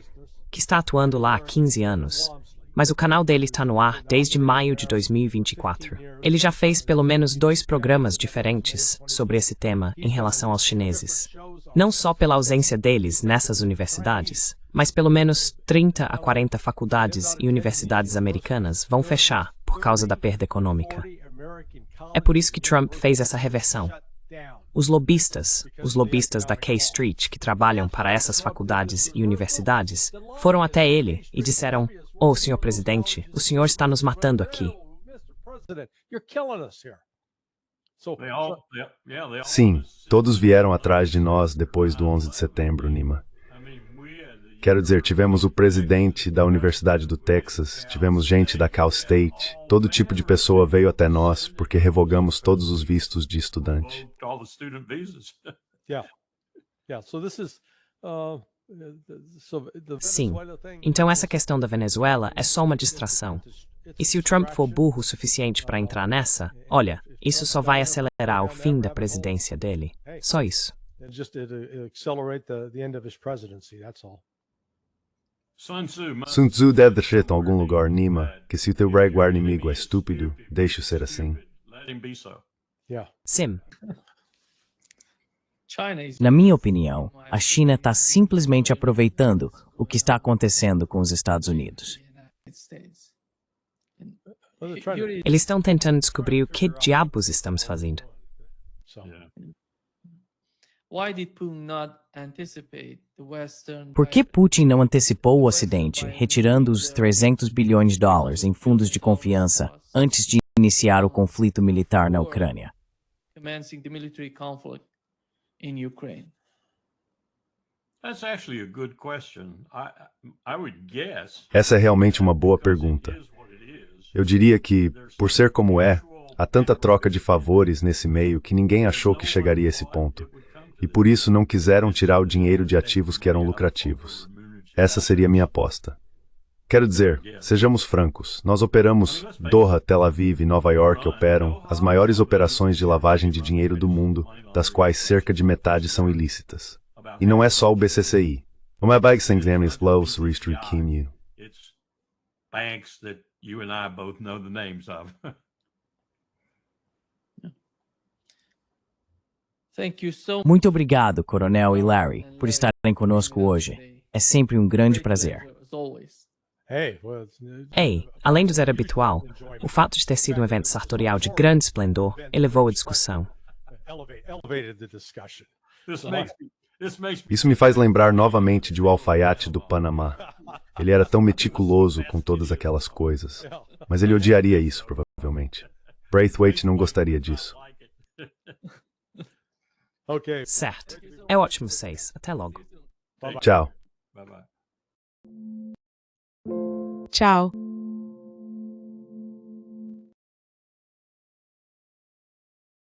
que está atuando lá há 15 anos. Mas o canal dele está no ar desde maio de 2024. Ele já fez pelo menos 2 programas diferentes sobre esse tema em relação aos chineses. Não só pela ausência deles nessas universidades, mas pelo menos 30 a 40 faculdades e universidades americanas vão fechar por causa da perda econômica. É por isso que Trump fez essa reversão. Os lobistas da K Street que trabalham para essas faculdades e universidades, foram até ele e disseram: "Oh, senhor presidente, o senhor está nos matando aqui." Sim, todos vieram atrás de nós depois do 11 de setembro, Nima. Quero dizer, tivemos o presidente da Universidade do Texas, tivemos gente da Cal State, todo tipo de pessoa veio até nós porque revogamos todos os vistos de estudante. Sim, então essa questão da Venezuela é só uma distração. E se o Trump for burro o suficiente para entrar nessa, olha, isso só vai acelerar o fim da presidência dele. Só isso. Sun Tzu deve ter dito em algum lugar, Nima, que se o teu regular inimigo é estúpido, deixa-o ser assim. Sim. Na minha opinião, a China está simplesmente aproveitando o que está acontecendo com os Estados Unidos. Eles estão tentando descobrir o que diabos estamos fazendo. Por que Putin não antecipou o Ocidente, retirando os 300 bilhões de dólares em fundos de confiança antes de iniciar o conflito militar na Ucrânia? Essa é realmente uma boa pergunta. Eu diria que, por ser como é, há tanta troca de favores nesse meio que ninguém achou que chegaria a esse ponto. E por isso não quiseram tirar o dinheiro de ativos que eram lucrativos. Essa seria a minha aposta. Quero dizer, sejamos francos, nós operamos Doha, Tel Aviv e Nova York operam as maiores operações de lavagem de dinheiro do mundo, das quais cerca de metade são ilícitas. E não é só o BCCI. Uma bag sem exames blows restrict banks that you and I both know the names of. Muito obrigado, Coronel e Larry, por estarem conosco hoje. É sempre um grande prazer. Ei, além do zero habitual, o fato de ter sido um evento sartorial de grande esplendor elevou a discussão. Isso me faz lembrar novamente de o alfaiate do Panamá. Ele era tão meticuloso com todas aquelas coisas. Mas ele odiaria isso, provavelmente. Braithwaite não gostaria disso. Certo. É ótimo vocês. Até logo. Tchau. Tchau.